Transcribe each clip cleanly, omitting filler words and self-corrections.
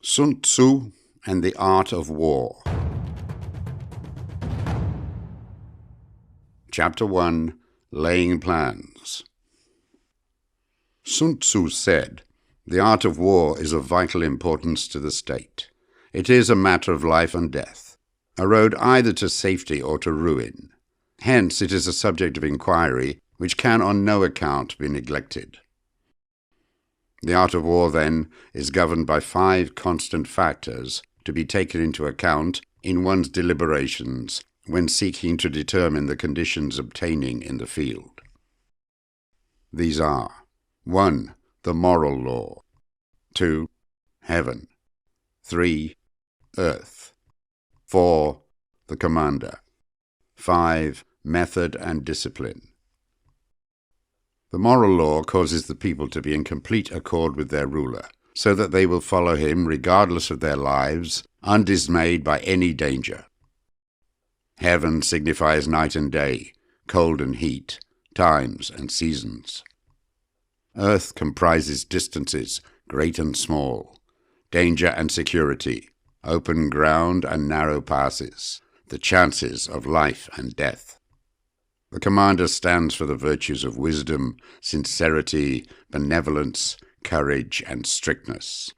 Sun Tzu and the Art of War. Chapter 1. Laying Plans. Sun Tzu said, "The art of war is of vital importance to the state. It is a matter of life and death, a road either to safety or to ruin. Hence it is a subject of inquiry which can on no account be neglected." The art of war, then, is governed by 5 constant factors to be taken into account in one's deliberations when seeking to determine the conditions obtaining in the field. These are: 1. The moral law. 2. Heaven. 3. Earth. 4. The commander. 5. Method and discipline. The moral law causes the people to be in complete accord with their ruler, so that they will follow him regardless of their lives, undismayed by any danger. Heaven signifies night and day, cold and heat, times and seasons. Earth comprises distances, great and small, danger and security, open ground and narrow passes, the chances of life and death. The commander stands for the virtues of wisdom, sincerity, benevolence, courage, and strictness.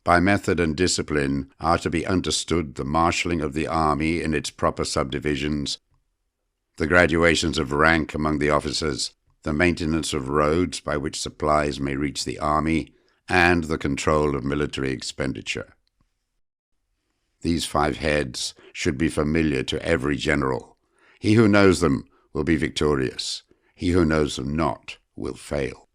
By method and discipline are to be understood the marshalling of the army in its proper subdivisions, the graduations of rank among the officers, the maintenance of roads by which supplies may reach the army, and the control of military expenditure. These 5 heads should be familiar to every general. He who knows them will be victorious. He who knows them not will fail.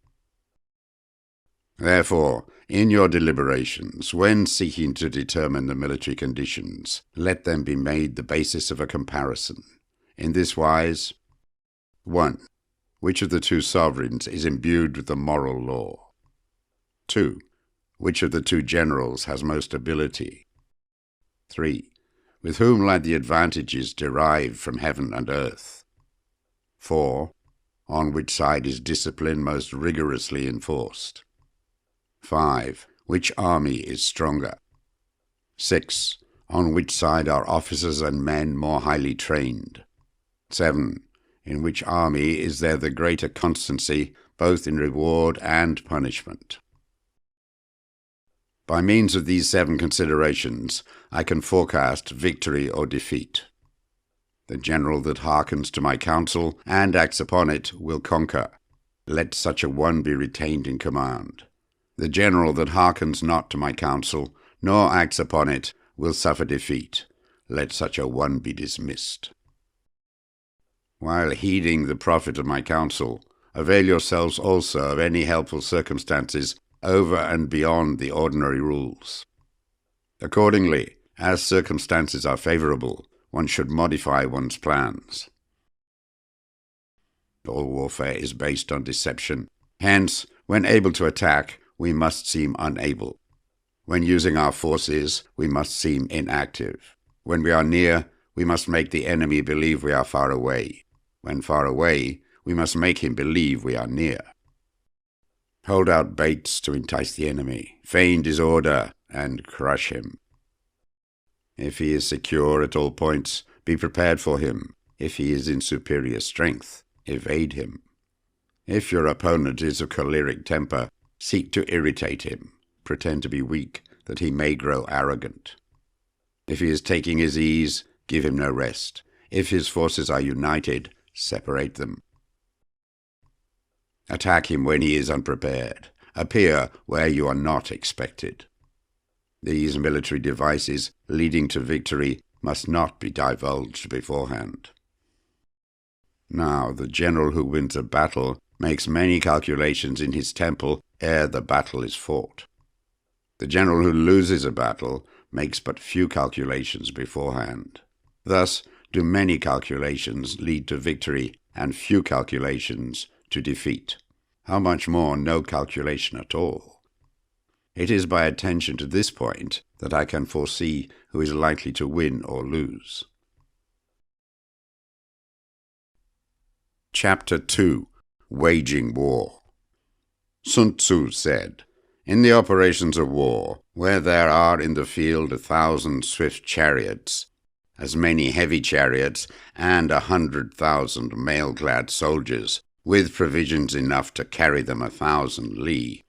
Therefore, in your deliberations, when seeking to determine the military conditions, let them be made the basis of a comparison. In this wise: 1. Which of the 2 sovereigns is imbued with the moral law? 2. Which of the 2 generals has most ability? 3. With whom lie the advantages derived from heaven and earth? 4. On which side is discipline most rigorously enforced? 5. Which army is stronger? 6. On which side are officers and men more highly trained? 7. In which army is there the greater constancy, both in reward and punishment? By means of these 7 considerations, I can forecast victory or defeat. The general that hearkens to my counsel and acts upon it will conquer. Let such a one be retained in command. The general that hearkens not to my counsel, nor acts upon it, will suffer defeat. Let such a one be dismissed. While heeding the profit of my counsel, avail yourselves also of any helpful circumstances over and beyond the ordinary rules. Accordingly, as circumstances are favorable, one should modify one's plans. All warfare is based on deception. Hence, when able to attack, we must seem unable. When using our forces, we must seem inactive. When we are near, we must make the enemy believe we are far away. When far away, we must make him believe we are near. Hold out baits to entice the enemy, feign disorder, and crush him. If he is secure at all points, be prepared for him. If he is in superior strength, evade him. If your opponent is of choleric temper, seek to irritate him. Pretend to be weak, that he may grow arrogant. If he is taking his ease, give him no rest. If his forces are united, separate them. Attack him when he is unprepared. Appear where you are not expected. These military devices leading to victory must not be divulged beforehand. Now, the general who wins a battle makes many calculations in his temple ere the battle is fought. The general who loses a battle makes but few calculations beforehand. Thus do many calculations lead to victory and few calculations to defeat. How much more no calculation at all? It is by attention to this point that I can foresee who is likely to win or lose. Chapter 2. Waging War. Sun Tzu said, In the operations of war, where there are in the field 1,000 swift chariots, as many heavy chariots, and 100,000 mail-clad soldiers, with provisions enough to carry them 1,000 li.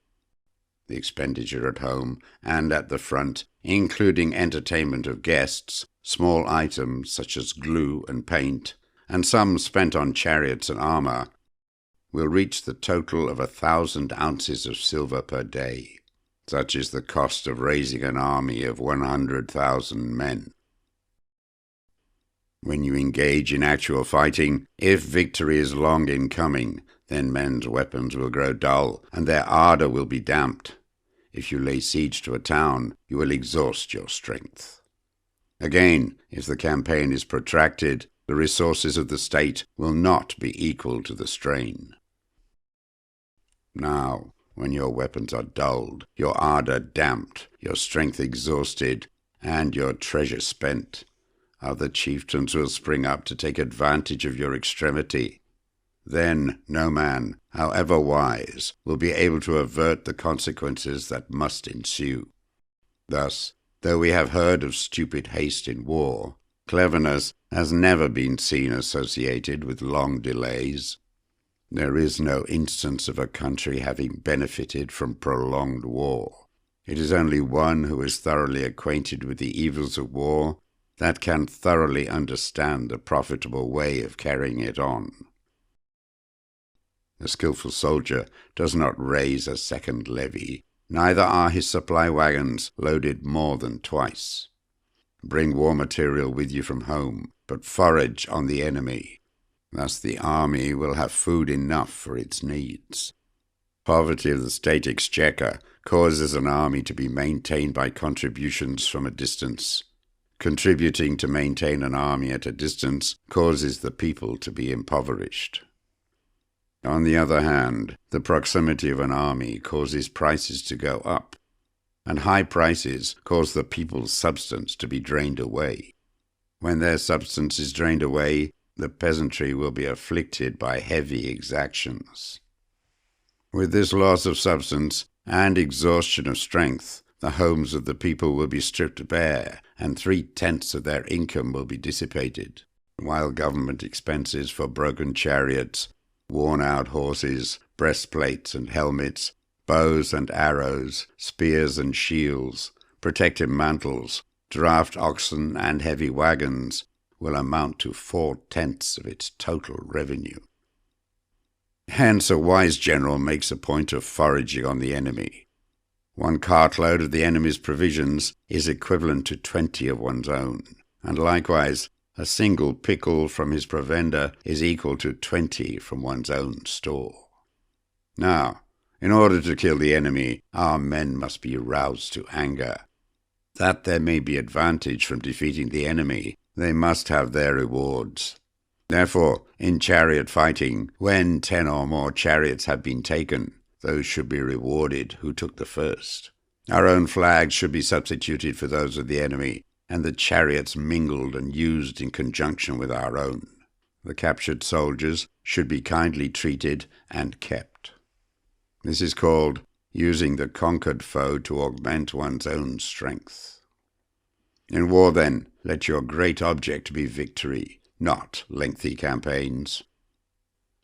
The expenditure at home and at the front, including entertainment of guests, small items such as glue and paint, and some spent on chariots and armor, will reach the total of 1,000 ounces of silver per day. Such is the cost of raising an army of 100,000 men. When you engage in actual fighting, if victory is long in coming, then men's weapons will grow dull, and their ardor will be damped. If you lay siege to a town, you will exhaust your strength. Again, if the campaign is protracted, the resources of the state will not be equal to the strain. Now, when your weapons are dulled, your ardor damped, your strength exhausted, and your treasure spent, other chieftains will spring up to take advantage of your extremity. Then no man, however wise, will be able to avert the consequences that must ensue. Thus, though we have heard of stupid haste in war, cleverness has never been seen associated with long delays. There is no instance of a country having benefited from prolonged war. It is only one who is thoroughly acquainted with the evils of war that can thoroughly understand the profitable way of carrying it on. The skillful soldier does not raise a second levy, neither are his supply wagons loaded more than twice. Bring war material with you from home, but forage on the enemy. Thus the army will have food enough for its needs. Poverty of the state exchequer causes an army to be maintained by contributions from a distance. Contributing to maintain an army at a distance causes the people to be impoverished. On the other hand, the proximity of an army causes prices to go up, and high prices cause the people's substance to be drained away. When their substance is drained away, the peasantry will be afflicted by heavy exactions. With this loss of substance and exhaustion of strength, the homes of the people will be stripped bare, and 3/10 of their income will be dissipated, while government expenses for broken chariots, worn-out horses, breastplates and helmets, bows and arrows, spears and shields, protective mantles, draft oxen and heavy wagons will amount to 4/10 of its total revenue. Hence a wise general makes a point of foraging on the enemy. 1 cartload of the enemy's provisions is equivalent to 20 of one's own, and likewise a single pickle from his provender is equal to 20 from one's own store. Now, in order to kill the enemy, our men must be roused to anger. That there may be advantage from defeating the enemy, they must have their rewards. Therefore, in chariot fighting, when 10 or more chariots have been taken, those should be rewarded who took the first. Our own flags should be substituted for those of the enemy, and the chariots mingled and used in conjunction with our own. The captured soldiers should be kindly treated and kept. This is called using the conquered foe to augment one's own strength. In war, then, let your great object be victory, not lengthy campaigns.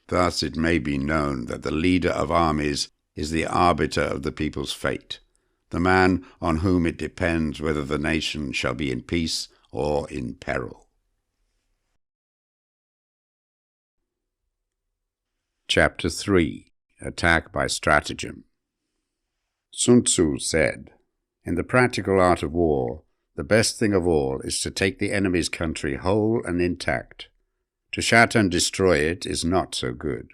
Thus it may be known that the leader of armies is the arbiter of the people's fate, the man on whom it depends whether the nation shall be in peace or in peril. Chapter 3. Attack by Stratagem. Sun Tzu said, "In the practical art of war, the best thing of all is to take the enemy's country whole and intact. To shatter and destroy it is not so good.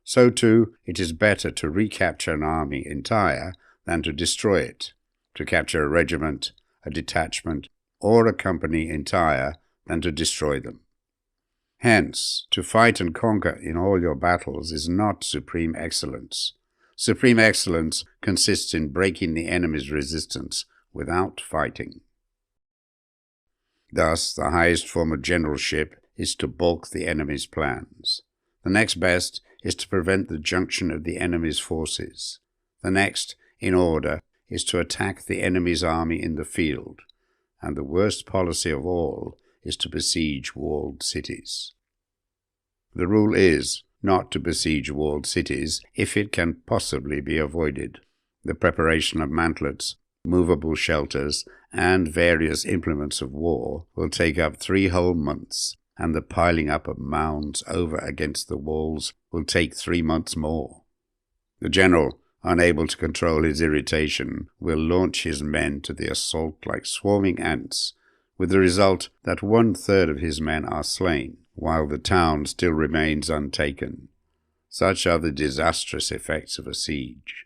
So, too, it is better to recapture an army entire than to destroy it, to capture a regiment, a detachment, or a company entire than to destroy them. Hence, to fight and conquer in all your battles is not supreme excellence. Supreme excellence consists in breaking the enemy's resistance without fighting." Thus, the highest form of generalship is to balk the enemy's plans. The next best is to prevent the junction of the enemy's forces. The next in order is to attack the enemy's army in the field, and the worst policy of all is to besiege walled cities. The rule is not to besiege walled cities if it can possibly be avoided. The preparation of mantlets, movable shelters, and various implements of war will take up 3 whole months, and the piling up of mounds over against the walls will take 3 months more. The general, unable to control his irritation, will launch his men to the assault like swarming ants, with the result that 1/3 of his men are slain, while the town still remains untaken. Such are the disastrous effects of a siege.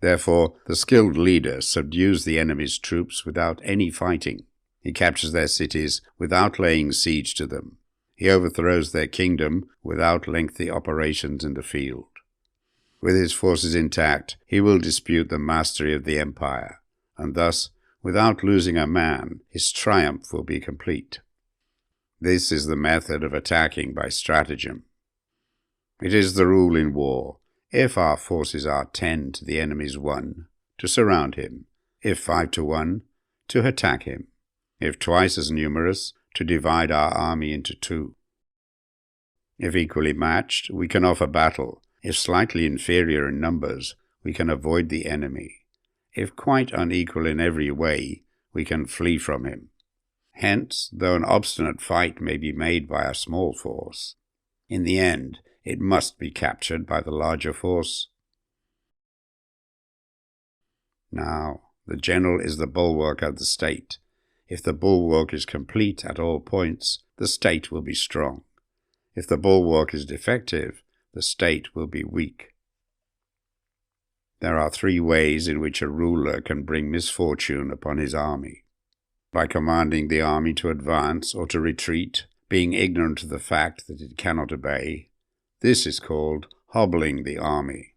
Therefore, the skilled leader subdues the enemy's troops without any fighting. He captures their cities without laying siege to them. He overthrows their kingdom without lengthy operations in the field. With his forces intact, he will dispute the mastery of the empire, and thus, without losing a man, his triumph will be complete. This is the method of attacking by stratagem. It is the rule in war, if our forces are 10 to the enemy's 1, to surround him; if 5 to 1, to attack him; if twice as numerous, to divide our army into 2. If equally matched, we can offer battle; if slightly inferior in numbers, we can avoid the enemy; if quite unequal in every way, we can flee from him. Hence, though an obstinate fight may be made by a small force, in the end it must be captured by the larger force. Now, the general is the bulwark of the state. If the bulwark is complete at all points, the state will be strong. If the bulwark is defective, the state will be weak. There are 3 ways in which a ruler can bring misfortune upon his army: by commanding the army to advance or to retreat, being ignorant of the fact that it cannot obey. This is called hobbling the army.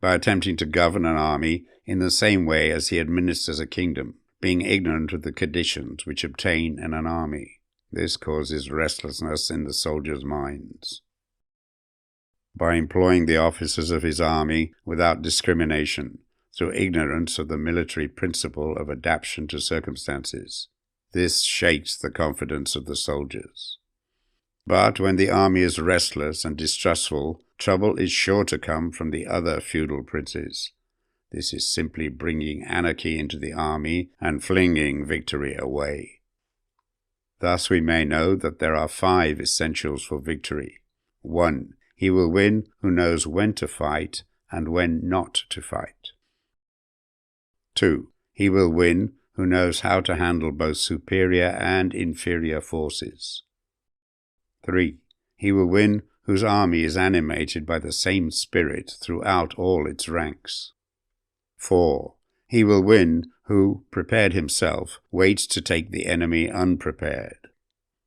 By attempting to govern an army in the same way as he administers a kingdom, being ignorant of the conditions which obtain in an army. This causes restlessness in the soldiers' minds. By employing the officers of his army without discrimination, through ignorance of the military principle of adaptation to circumstances. This shakes the confidence of the soldiers. But when the army is restless and distrustful, trouble is sure to come from the other feudal princes. This is simply bringing anarchy into the army and flinging victory away. Thus we may know that there are 5 essentials for victory. 1. He will win who knows when to fight and when not to fight. 2. He will win who knows how to handle both superior and inferior forces. 3. He will win whose army is animated by the same spirit throughout all its ranks. 4. He will win who, prepared himself, waits to take the enemy unprepared.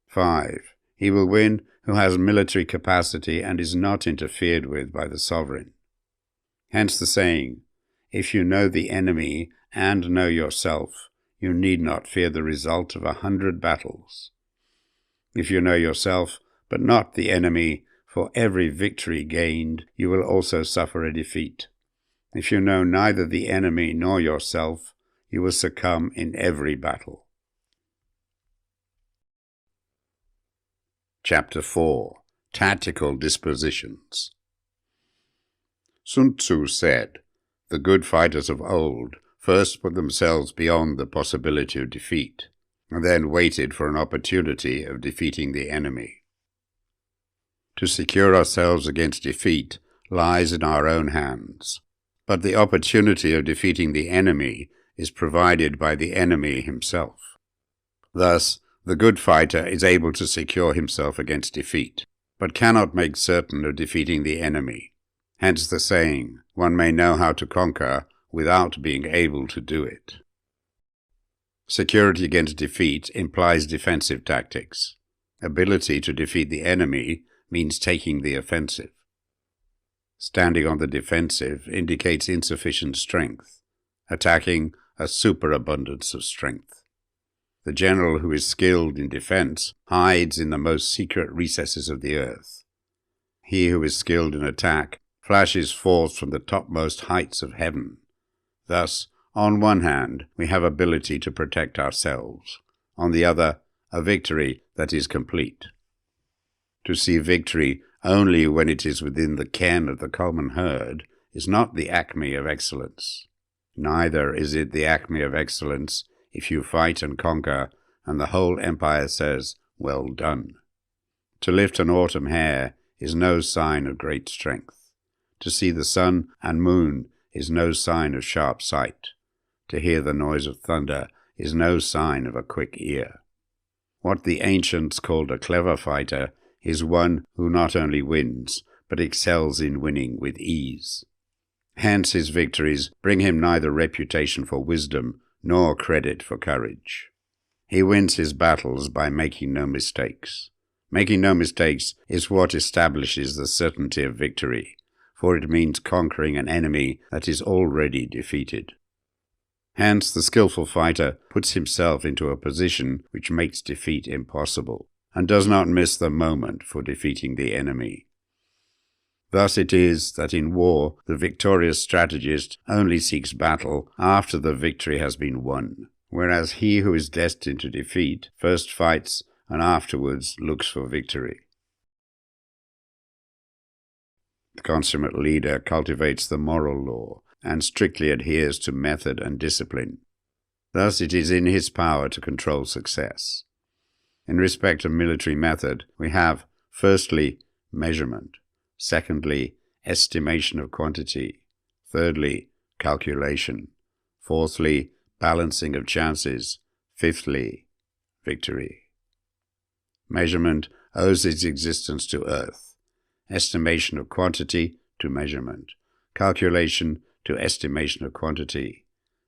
5. He will win who has military capacity and is not interfered with by the sovereign. Hence the saying, if you know the enemy and know yourself, you need not fear the result of 100 battles. If you know yourself, but not the enemy, for every victory gained, you will also suffer a defeat. If you know neither the enemy nor yourself, you will succumb in every battle. Chapter 4. Tactical Dispositions. Sun Tzu said, "The good fighters of old first put themselves beyond the possibility of defeat, and then waited for an opportunity of defeating the enemy." To secure ourselves against defeat lies in our own hands, but the opportunity of defeating the enemy is provided by the enemy himself. Thus, the good fighter is able to secure himself against defeat, but cannot make certain of defeating the enemy. Hence the saying, one may know how to conquer without being able to do it. Security against defeat implies defensive tactics. Ability to defeat the enemy means taking the offensive. Standing on the defensive indicates insufficient strength, attacking a superabundance of strength. The general who is skilled in defense hides in the most secret recesses of the earth. He who is skilled in attack flashes forth from the topmost heights of heaven. Thus, on one hand, we have ability to protect ourselves. On the other, a victory that is complete. To see victory only when it is within the ken of the common herd is not the acme of excellence. Neither is it the acme of excellence if you fight and conquer, and the whole empire says, "Well done." To lift an autumn hair is no sign of great strength. To see the sun and moon is no sign of sharp sight. To hear the noise of thunder is no sign of a quick ear. What the ancients called a clever fighter is one who not only wins, but excels in winning with ease. Hence his victories bring him neither reputation for wisdom nor credit for courage. He wins his battles by making no mistakes. Making no mistakes is what establishes the certainty of victory, for it means conquering an enemy that is already defeated. Hence the skillful fighter puts himself into a position which makes defeat impossible, and does not miss the moment for defeating the enemy. Thus it is that in war the victorious strategist only seeks battle after the victory has been won, whereas he who is destined to defeat first fights and afterwards looks for victory. The consummate leader cultivates the moral law and strictly adheres to method and discipline. Thus it is in his power to control success. In respect of military method, we have, firstly, measurement, secondly, estimation of quantity, thirdly, calculation, fourthly, balancing of chances, fifthly, victory. Measurement owes its existence to earth, estimation of quantity to measurement, calculation to estimation of quantity,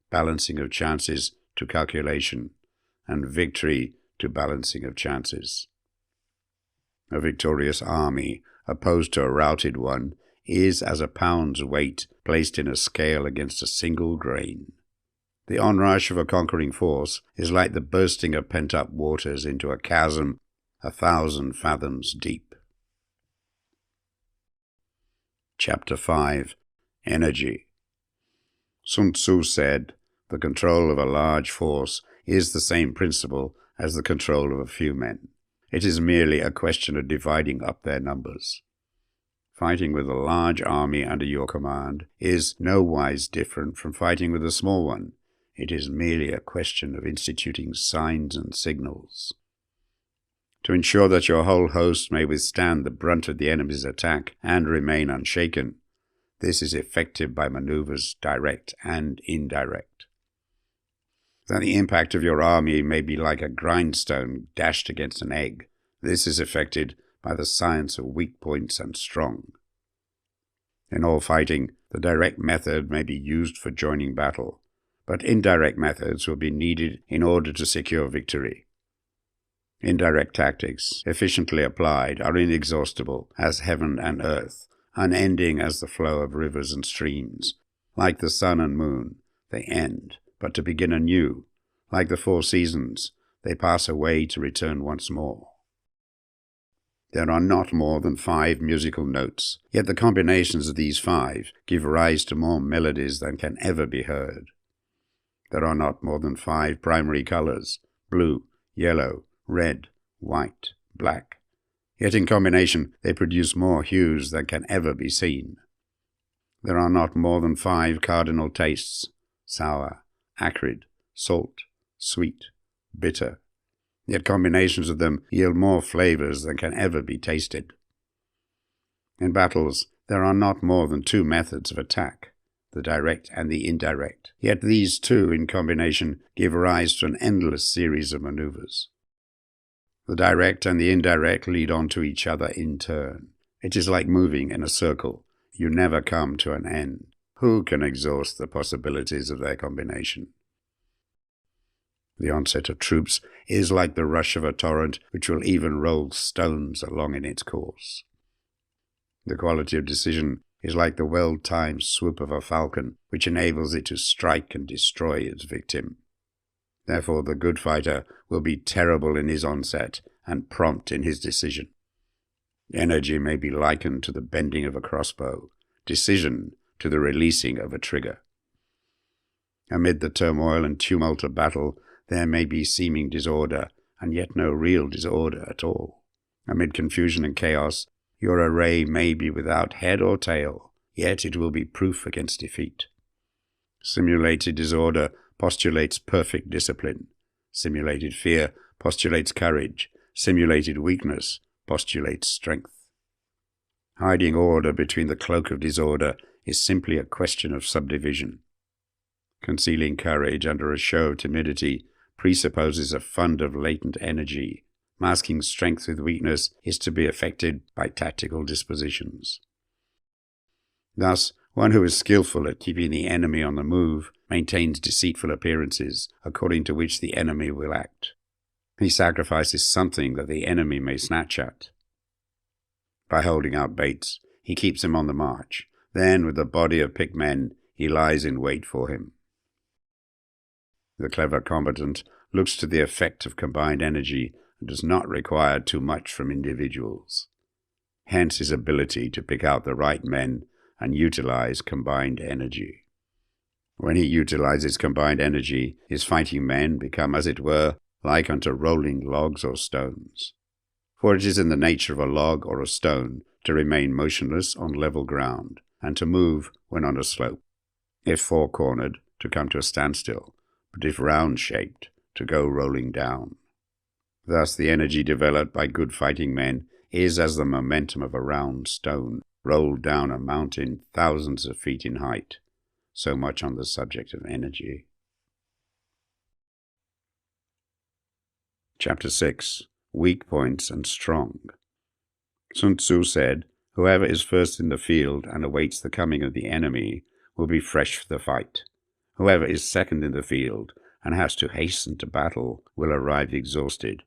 balancing of chances to calculation, and victory to balancing of chances. A victorious army, opposed to a routed one, is as a pound's weight placed in a scale against a single grain. The onrush of a conquering force is like the bursting of pent-up waters into a chasm 1,000 fathoms deep. Chapter 5. Energy. Sun Tzu said, "The control of a large force is the same principle as the control of a few men. It is merely a question of dividing up their numbers." Fighting with a large army under your command is nowise different from fighting with a small one. It is merely a question of instituting signs and signals. To ensure that your whole host may withstand the brunt of the enemy's attack and remain unshaken, this is effected by maneuvers direct and indirect. That the impact of your army may be like a grindstone dashed against an egg, this is effected by the science of weak points and strong. In all fighting, the direct method may be used for joining battle, but indirect methods will be needed in order to secure victory. Indirect tactics, efficiently applied, are inexhaustible as heaven and earth, unending as the flow of rivers and streams. Like the sun and moon, they end, but to begin anew. Like the 4 seasons, they pass away to return once more. There are not more than 5 musical notes, yet the combinations of these 5 give rise to more melodies than can ever be heard. There are not more than 5 primary colors, blue, yellow, red, white, black. Yet in combination they produce more hues than can ever be seen. There are not more than 5 cardinal tastes, sour, acrid, salt, sweet, bitter. Yet combinations of them yield more flavors than can ever be tasted. In battles, there are not more than 2 methods of attack, the direct and the indirect. Yet these 2 in combination give rise to an endless series of maneuvers. The direct and the indirect lead on to each other in turn. It is like moving in a circle. You never come to an end. Who can exhaust the possibilities of their combination? The onset of troops is like the rush of a torrent which will even roll stones along in its course. The quality of decision is like the well-timed swoop of a falcon which enables it to strike and destroy its victim. Therefore the good fighter will be terrible in his onset and prompt in his decision. Energy may be likened to the bending of a crossbow. decision to the releasing of a trigger. Amid the turmoil and tumult of battle, there may be seeming disorder, and yet no real disorder at all. Amid confusion and chaos, your array may be without head or tail, yet it will be proof against defeat. Simulated disorder postulates perfect discipline. Simulated fear postulates courage. Simulated weakness postulates strength. Hiding order between the cloak of disorder is simply a question of subdivision. Concealing courage under a show of timidity presupposes a fund of latent energy. Masking strength with weakness is to be effected by tactical dispositions. Thus, one who is skillful at keeping the enemy on the move maintains deceitful appearances according to which the enemy will act. He sacrifices something that the enemy may snatch at. By holding out baits, he keeps him on the march. Then, with a body of picked men, he lies in wait for him. The clever combatant looks to the effect of combined energy and does not require too much from individuals. Hence his ability to pick out the right men and utilize combined energy. When he utilizes combined energy, his fighting men become, as it were, like unto rolling logs or stones. For it is in the nature of a log or a stone to remain motionless on level ground, and to move when on a slope. If four-cornered, to come to a standstill, but if round-shaped, to go rolling down. Thus the energy developed by good fighting men is as the momentum of a round stone rolled down a mountain thousands of feet in height. So much on the subject of energy. Chapter 6. Weak Points and Strong. Sun Tzu said, "Whoever is first in the field and awaits the coming of the enemy will be fresh for the fight. Whoever is second in the field and has to hasten to battle will arrive exhausted."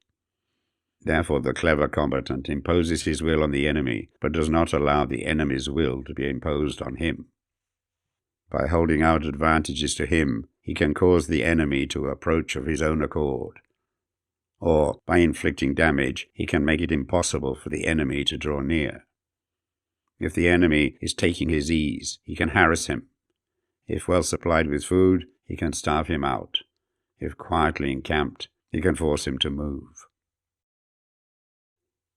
Therefore the clever combatant imposes his will on the enemy, but does not allow the enemy's will to be imposed on him. By holding out advantages to him, he can cause the enemy to approach of his own accord. Or, by inflicting damage, he can make it impossible for the enemy to draw near. If the enemy is taking his ease, he can harass him. If well supplied with food, he can starve him out. If quietly encamped, he can force him to move.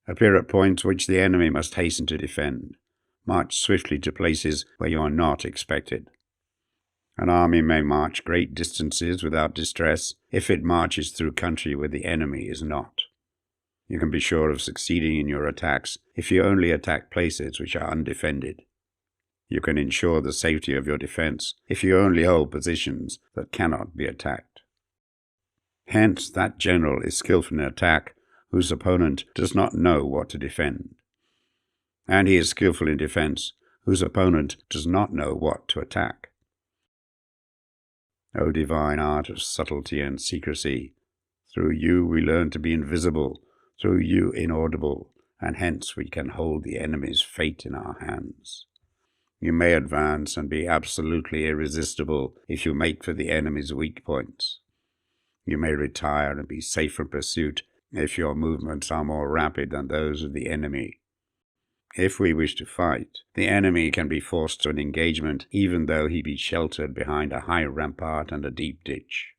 Appear at points which the enemy must hasten to defend. March swiftly to places where you are not expected. An army may march great distances without distress if it marches through country where the enemy is not. You can be sure of succeeding in your attacks if you only attack places which are undefended. You can ensure the safety of your defense if you only hold positions that cannot be attacked. Hence, that general is skillful in attack whose opponent does not know what to defend. And he is skillful in defense whose opponent does not know what to attack. O divine art of subtlety and secrecy, through you we learn to be invisible, through you inaudible, and hence we can hold the enemy's fate in our hands. You may advance and be absolutely irresistible if you make for the enemy's weak points. You may retire and be safe from pursuit if your movements are more rapid than those of the enemy. If we wish to fight, the enemy can be forced to an engagement even though he be sheltered behind a high rampart and a deep ditch.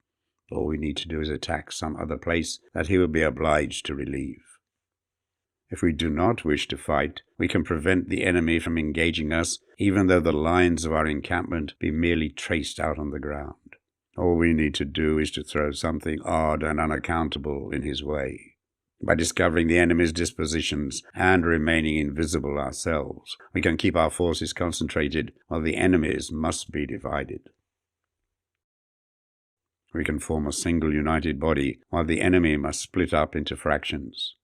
All we need to do is attack some other place that he will be obliged to relieve. If we do not wish to fight, we can prevent the enemy from engaging us even though the lines of our encampment be merely traced out on the ground. All we need to do is to throw something odd and unaccountable in his way. By discovering the enemy's dispositions and remaining invisible ourselves, we can keep our forces concentrated while the enemy's must be divided. We can form a single united body while the enemy must split up into fractions.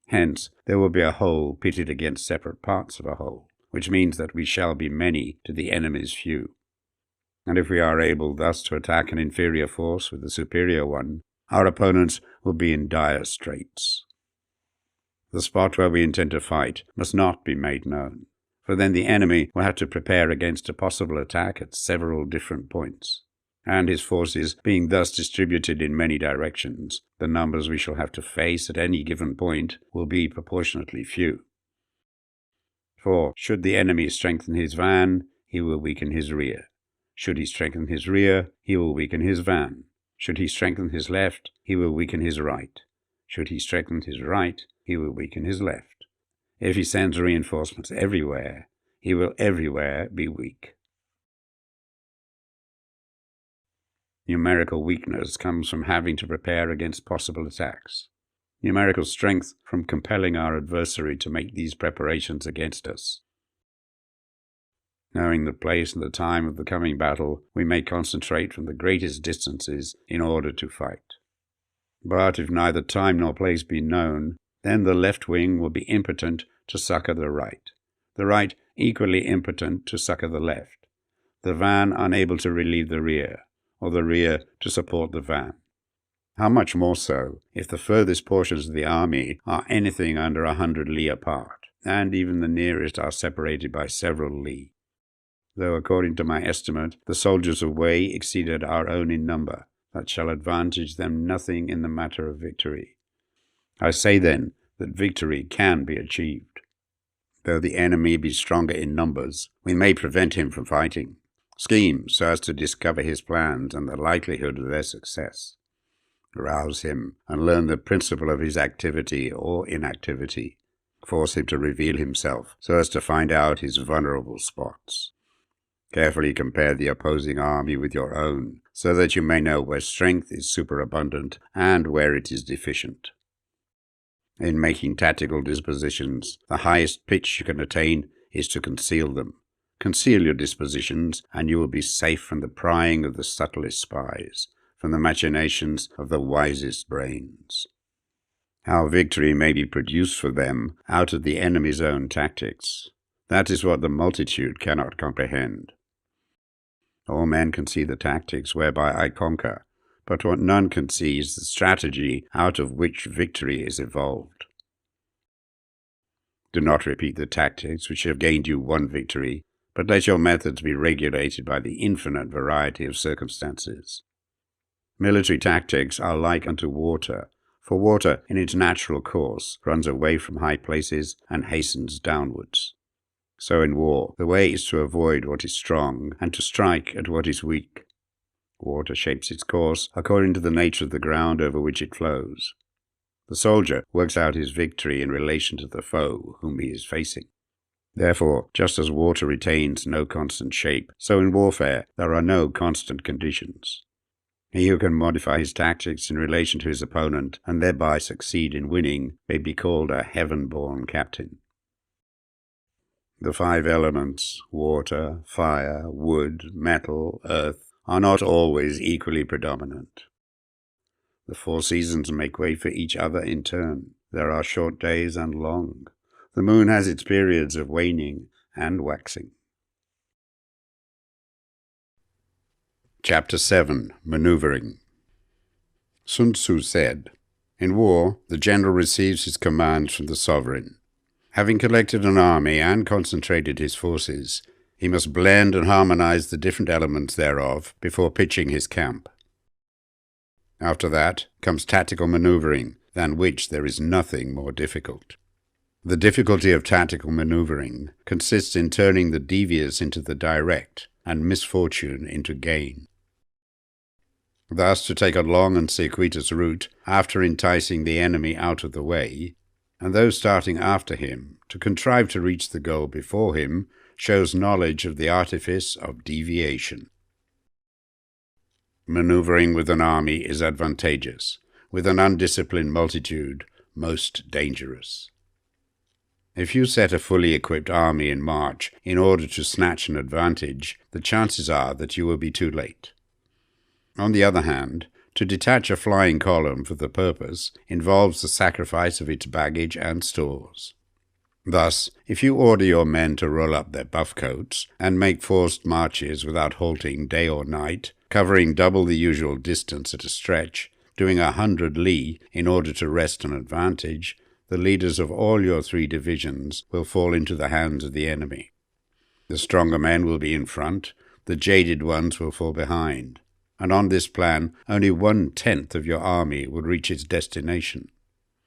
Hence, there will be a whole pitted against separate parts of a whole, which means that we shall be many to the enemy's few. And if we are able thus to attack an inferior force with a superior one, our opponents will be in dire straits. The spot where we intend to fight must not be made known, for then the enemy will have to prepare against a possible attack at several different points, and his forces being thus distributed in many directions, the numbers we shall have to face at any given point will be proportionately few. For should the enemy strengthen his van, he will weaken his rear. Should he strengthen his rear, he will weaken his van. Should he strengthen his left, he will weaken his right. Should he strengthen his right, he will weaken his left. If he sends reinforcements everywhere, he will everywhere be weak. Numerical weakness comes from having to prepare against possible attacks. Numerical strength from compelling our adversary to make these preparations against us. Knowing the place and the time of the coming battle, we may concentrate from the greatest distances in order to fight. But if neither time nor place be known, then the left wing will be impotent to succor the right equally impotent to succor the left, the van unable to relieve the rear, or the rear to support the van. How much more so if the furthest portions of the army are anything under 100 li apart, and even the nearest are separated by several li. Though according to my estimate the soldiers of Wei exceeded our own in number, that shall advantage them nothing in the matter of victory. I say then that victory can be achieved. Though the enemy be stronger in numbers, we may prevent him from fighting. Scheme so as to discover his plans and the likelihood of their success. Rouse him and learn the principle of his activity or inactivity. Force him to reveal himself so as to find out his vulnerable spots. Carefully compare the opposing army with your own, so that you may know where strength is superabundant and where it is deficient. In making tactical dispositions, the highest pitch you can attain is to conceal them. Conceal your dispositions, and you will be safe from the prying of the subtlest spies, from the machinations of the wisest brains. How victory may be produced for them out of the enemy's own tactics, that is what the multitude cannot comprehend. All men can see the tactics whereby I conquer, but what none can see is the strategy out of which victory is evolved. Do not repeat the tactics which have gained you one victory, but let your methods be regulated by the infinite variety of circumstances. Military tactics are like unto water, for water in its natural course runs away from high places and hastens downwards. So in war, the way is to avoid what is strong and to strike at what is weak. Water shapes its course according to the nature of the ground over which it flows. The soldier works out his victory in relation to the foe whom he is facing. Therefore, just as water retains no constant shape, so in warfare there are no constant conditions. He who can modify his tactics in relation to his opponent and thereby succeed in winning may be called a heaven-born captain. The 5 elements, water, fire, wood, metal, earth, are not always equally predominant. The 4 seasons make way for each other in turn. There are short days and long. The moon has its periods of waning and waxing. Chapter 7. Maneuvering. Sun Tzu said, "In war, the general receives his commands from the sovereign. Having collected an army and concentrated his forces, he must blend and harmonize the different elements thereof before pitching his camp. After that comes tactical maneuvering, than which there is nothing more difficult. The difficulty of tactical maneuvering consists in turning the devious into the direct, and misfortune into gain. Thus, to take a long and circuitous route after enticing the enemy out of the way, and those starting after him to contrive to reach the goal before him, shows knowledge of the artifice of deviation. Maneuvering with an army is advantageous, with an undisciplined multitude most dangerous. If you set a fully equipped army in march in order to snatch an advantage, the chances are that you will be too late. On the other hand, to detach a flying column for the purpose involves the sacrifice of its baggage and stores. Thus, if you order your men to roll up their buff coats and make forced marches without halting day or night, covering double the usual distance at a stretch, doing 100 li in order to wrest an advantage, the leaders of all your 3 divisions will fall into the hands of the enemy. The stronger men will be in front, the jaded ones will fall behind, and on this plan only 1/10 of your army will reach its destination.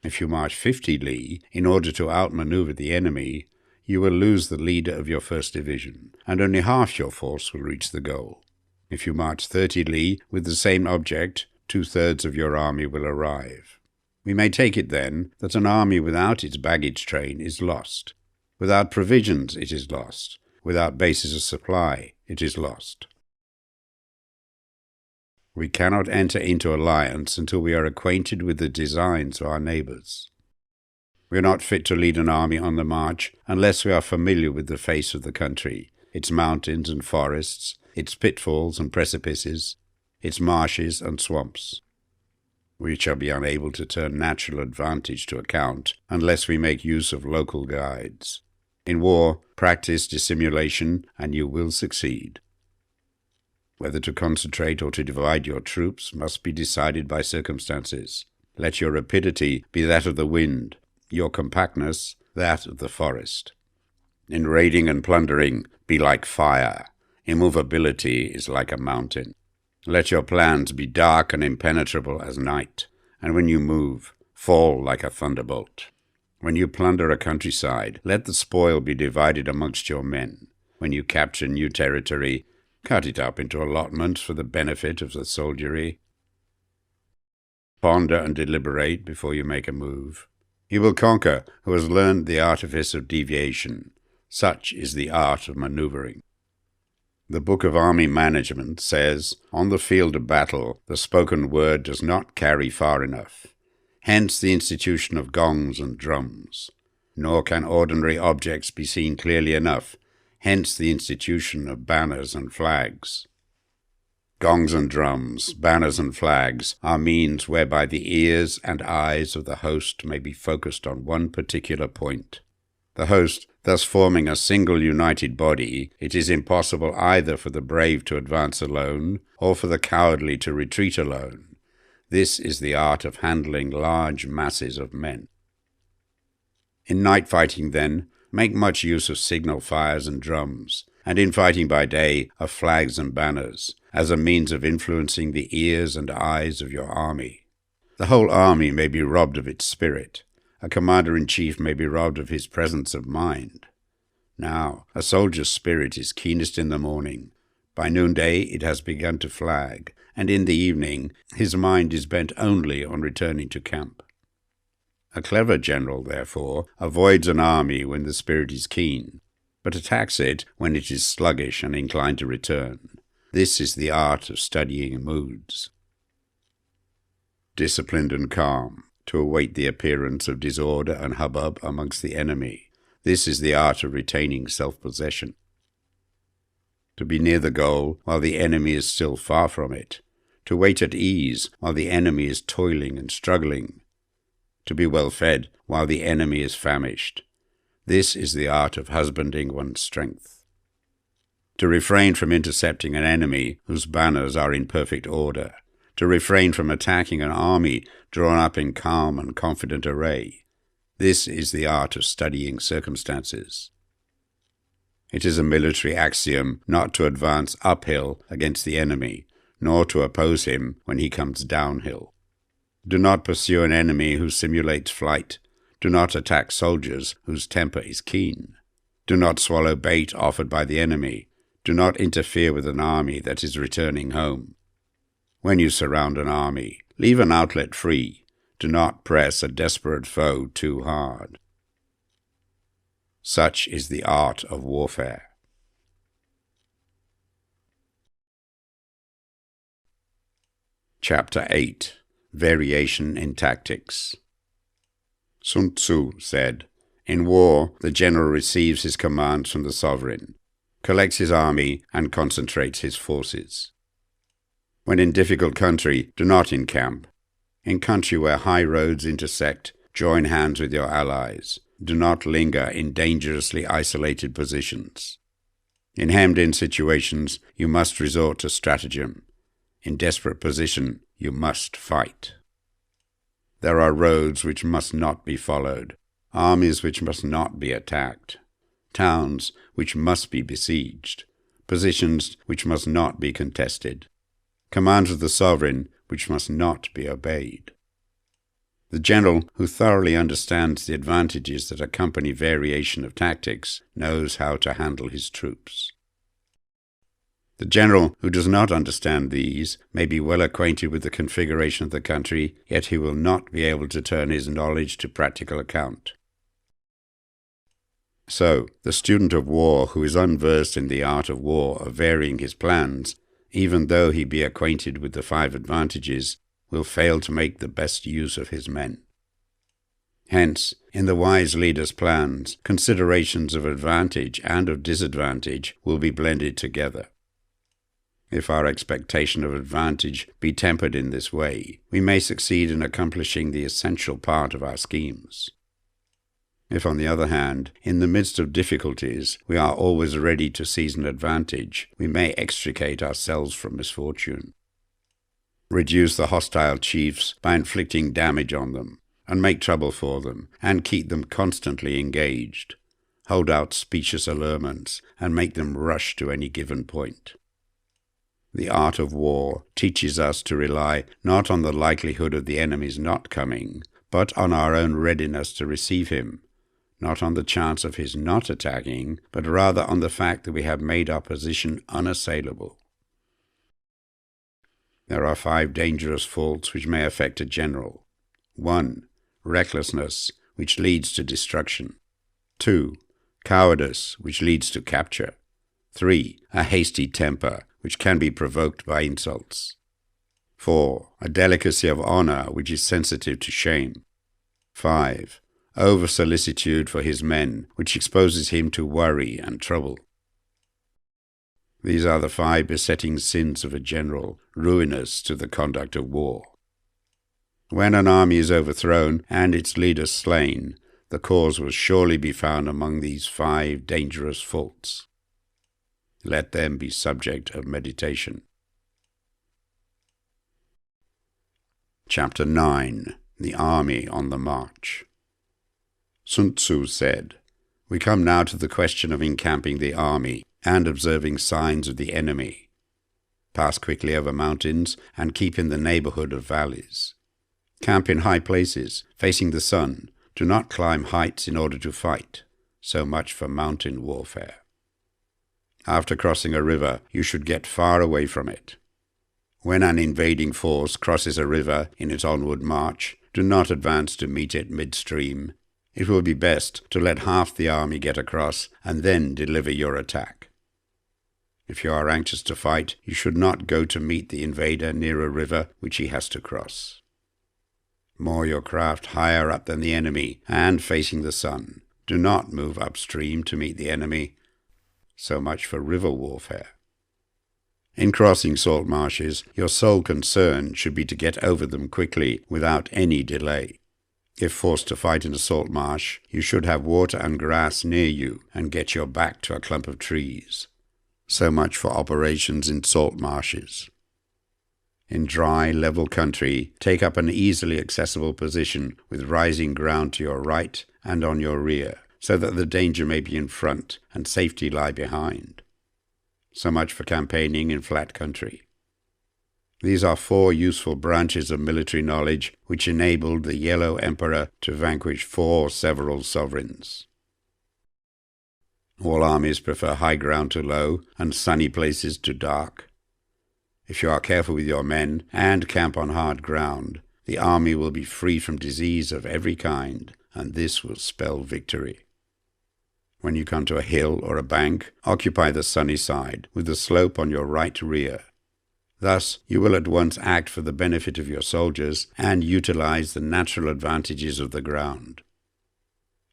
If you march 50 li in order to outmaneuver the enemy, you will lose the leader of your 1st Division, and only half your force will reach the goal. If you march 30 li with the same object, 2/3 of your army will arrive. We may take it, then, that an army without its baggage train is lost. Without provisions, it is lost. Without bases of supply, it is lost. We cannot enter into alliance until we are acquainted with the designs of our neighbours. We are not fit to lead an army on the march unless we are familiar with the face of the country, its mountains and forests, its pitfalls and precipices, its marshes and swamps. We shall be unable to turn natural advantage to account unless we make use of local guides. In war, practice dissimulation, and you will succeed. Whether to concentrate or to divide your troops must be decided by circumstances. Let your rapidity be that of the wind, your compactness that of the forest. In raiding and plundering, be like fire. Immovability is like a mountain. Let your plans be dark and impenetrable as night, and when you move, fall like a thunderbolt. When you plunder a countryside, let the spoil be divided amongst your men. When you capture new territory, cut it up into allotments for the benefit of the soldiery. Ponder and deliberate before you make a move. He will conquer who has learned the artifice of deviation. Such is the art of maneuvering. The Book of Army Management says, on the field of battle, the spoken word does not carry far enough. Hence the institution of gongs and drums. Nor can ordinary objects be seen clearly enough. Hence the institution of banners and flags. Gongs and drums, banners and flags are means whereby the ears and eyes of the host may be focused on one particular point. The host thus forming a single united body, it is impossible either for the brave to advance alone, or for the cowardly to retreat alone. This is the art of handling large masses of men. In night fighting, then, make much use of signal fires and drums, and in fighting by day of flags and banners, as a means of influencing the ears and eyes of your army. The whole army may be robbed of its spirit. A commander-in-chief may be robbed of his presence of mind. Now, a soldier's spirit is keenest in the morning. By noonday it has begun to flag, and in the evening his mind is bent only on returning to camp. A clever general, therefore, avoids an army when the spirit is keen, but attacks it when it is sluggish and inclined to return. This is the art of studying moods. Disciplined and calm, to await the appearance of disorder and hubbub amongst the enemy. This is the art of retaining self-possession. To be near the goal while the enemy is still far from it. To wait at ease while the enemy is toiling and struggling. To be well fed while the enemy is famished. This is the art of husbanding one's strength. To refrain from intercepting an enemy whose banners are in perfect order. To refrain from attacking an army drawn up in calm and confident array. This is the art of studying circumstances. It is a military axiom not to advance uphill against the enemy, nor to oppose him when he comes downhill. Do not pursue an enemy who simulates flight. Do not attack soldiers whose temper is keen. Do not swallow bait offered by the enemy. Do not interfere with an army that is returning home. When you surround an army, leave an outlet free. Do not press a desperate foe too hard. Such is the art of warfare. Chapter 8. Variation in Tactics. Sun Tzu said, in war, the general receives his commands from the sovereign, collects his army, and concentrates his forces. When in difficult country, do not encamp. In country where high roads intersect, join hands with your allies. Do not linger in dangerously isolated positions. In hemmed-in situations, you must resort to stratagem. In desperate position, you must fight. There are roads which must not be followed, armies which must not be attacked, towns which must be besieged, positions which must not be contested, commands of the sovereign which must not be obeyed. The general who thoroughly understands the advantages that accompany variation of tactics knows how to handle his troops. The general who does not understand these may be well acquainted with the configuration of the country, yet he will not be able to turn his knowledge to practical account. So, the student of war who is unversed in the art of war of varying his plans, even though he be acquainted with the 5 advantages, will fail to make the best use of his men. Hence, in the wise leader's plans, considerations of advantage and of disadvantage will be blended together. If our expectation of advantage be tempered in this way, we may succeed in accomplishing the essential part of our schemes. If, on the other hand, in the midst of difficulties, we are always ready to seize an advantage, we may extricate ourselves from misfortune. Reduce the hostile chiefs by inflicting damage on them, and make trouble for them, and keep them constantly engaged. Hold out specious allurements, and make them rush to any given point. The art of war teaches us to rely not on the likelihood of the enemy's not coming, but on our own readiness to receive him, not on the chance of his not attacking, but rather on the fact that we have made our position unassailable. There are 5 dangerous faults which may affect a general. 1. Recklessness, which leads to destruction. 2. Cowardice, which leads to capture. 3. A hasty temper, which can be provoked by insults. 4. A delicacy of honor, which is sensitive to shame. 5. Over-solicitude for his men, which exposes him to worry and trouble. These are the 5 besetting sins of a general, ruinous to the conduct of war. When an army is overthrown and its leader slain, the cause will surely be found among these 5 dangerous faults. Let them be subject of meditation. Chapter 9. The Army on the March. Sun Tzu said, "We come now to the question of encamping the army and observing signs of the enemy. Pass quickly over mountains and keep in the neighborhood of valleys. Camp in high places, facing the sun. Do not climb heights in order to fight. So much for mountain warfare. After crossing a river, you should get far away from it. When an invading force crosses a river in its onward march, do not advance to meet it midstream. It will be best to let half the army get across and then deliver your attack. If you are anxious to fight, you should not go to meet the invader near a river which he has to cross. Moor your craft higher up than the enemy and facing the sun. Do not move upstream to meet the enemy. So much for river warfare. In crossing salt marshes, your sole concern should be to get over them quickly without any delay. If forced to fight in a salt marsh, you should have water and grass near you and get your back to a clump of trees. So much for operations in salt marshes. In dry, level country, take up an easily accessible position with rising ground to your right and on your rear, so that the danger may be in front and safety lie behind. So much for campaigning in flat country. These are 4 useful branches of military knowledge which enabled the Yellow Emperor to vanquish 4 several sovereigns. All armies prefer high ground to low and sunny places to dark. If you are careful with your men and camp on hard ground, the army will be free from disease of every kind, and this will spell victory. When you come to a hill or a bank, occupy the sunny side, with the slope on your right rear. Thus, you will at once act for the benefit of your soldiers and utilize the natural advantages of the ground.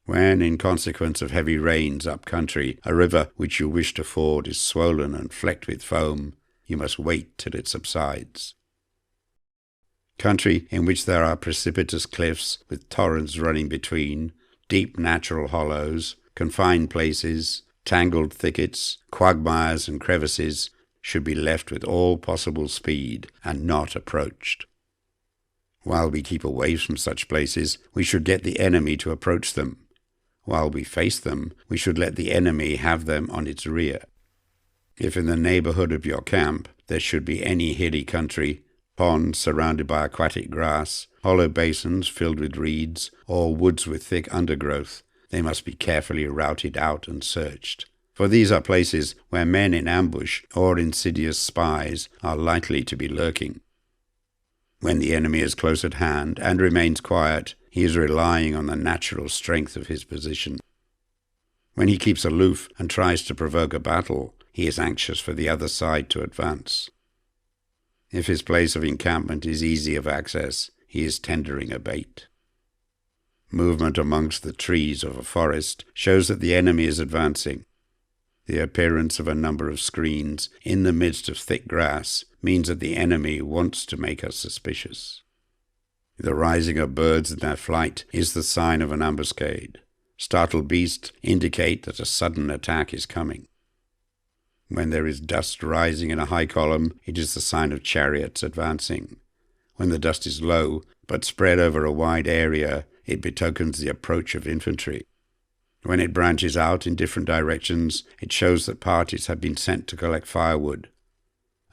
When, in consequence of heavy rains up country, a river which you wish to ford is swollen and flecked with foam, you must wait till it subsides. Country in which there are precipitous cliffs with torrents running between, deep natural hollows, confined places, tangled thickets, quagmires and crevices, should be left with all possible speed and not approached. While we keep away from such places, we should get the enemy to approach them. While we face them, we should let the enemy have them on its rear. If in the neighborhood of your camp there should be any hilly country, ponds surrounded by aquatic grass, hollow basins filled with reeds, or woods with thick undergrowth, they must be carefully routed out and searched. For these are places where men in ambush or insidious spies are likely to be lurking. When the enemy is close at hand and remains quiet, he is relying on the natural strength of his position. When he keeps aloof and tries to provoke a battle, he is anxious for the other side to advance. If his place of encampment is easy of access, he is tendering a bait. Movement amongst the trees of a forest shows that the enemy is advancing. The appearance of a number of screens in the midst of thick grass means that the enemy wants to make us suspicious. The rising of birds in their flight is the sign of an ambuscade. Startled beasts indicate that a sudden attack is coming. When there is dust rising in a high column, it is the sign of chariots advancing. When the dust is low, but spread over a wide area, it betokens the approach of infantry. When it branches out in different directions, it shows that parties have been sent to collect firewood.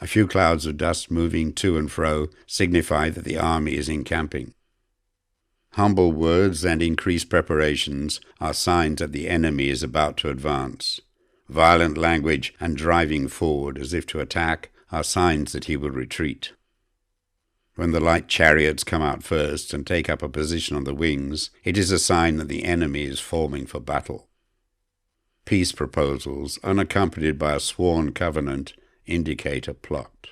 A few clouds of dust moving to and fro signify that the army is encamping. Humble words and increased preparations are signs that the enemy is about to advance. Violent language and driving forward as if to attack are signs that he will retreat. When the light chariots come out first and take up a position on the wings, it is a sign that the enemy is forming for battle. Peace proposals, unaccompanied by a sworn covenant, indicate a plot.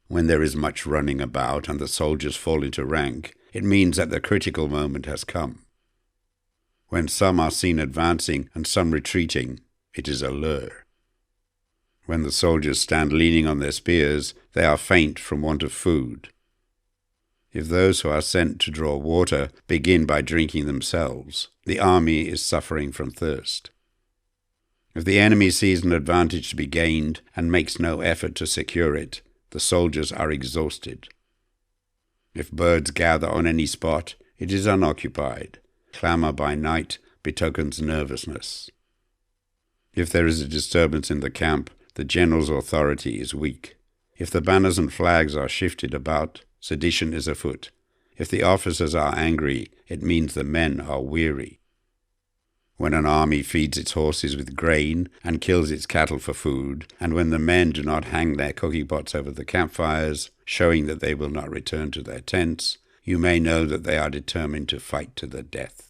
When there is much running about and the soldiers fall into rank, it means that the critical moment has come. When some are seen advancing and some retreating, it is a lure. When the soldiers stand leaning on their spears, they are faint from want of food. If those who are sent to draw water begin by drinking themselves, the army is suffering from thirst. If the enemy sees an advantage to be gained and makes no effort to secure it, the soldiers are exhausted. If birds gather on any spot, it is unoccupied. Clamour by night betokens nervousness. If there is a disturbance in the camp, the general's authority is weak. If the banners and flags are shifted about, sedition is afoot. If the officers are angry, it means the men are weary. When an army feeds its horses with grain and kills its cattle for food, and when the men do not hang their cooking pots over the campfires, showing that they will not return to their tents, you may know that they are determined to fight to the death.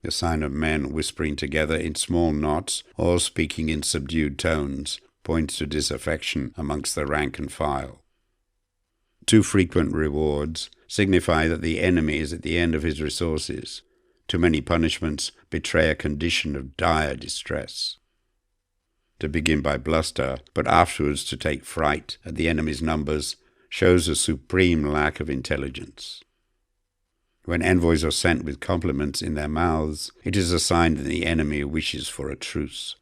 The sign of men whispering together in small knots or speaking in subdued tones points to disaffection amongst the rank and file. Too frequent rewards signify that the enemy is at the end of his resources. Too many punishments betray a condition of dire distress. To begin by bluster, but afterwards to take fright at the enemy's numbers, shows a supreme lack of intelligence. When envoys are sent with compliments in their mouths, it is a sign that the enemy wishes for a truce.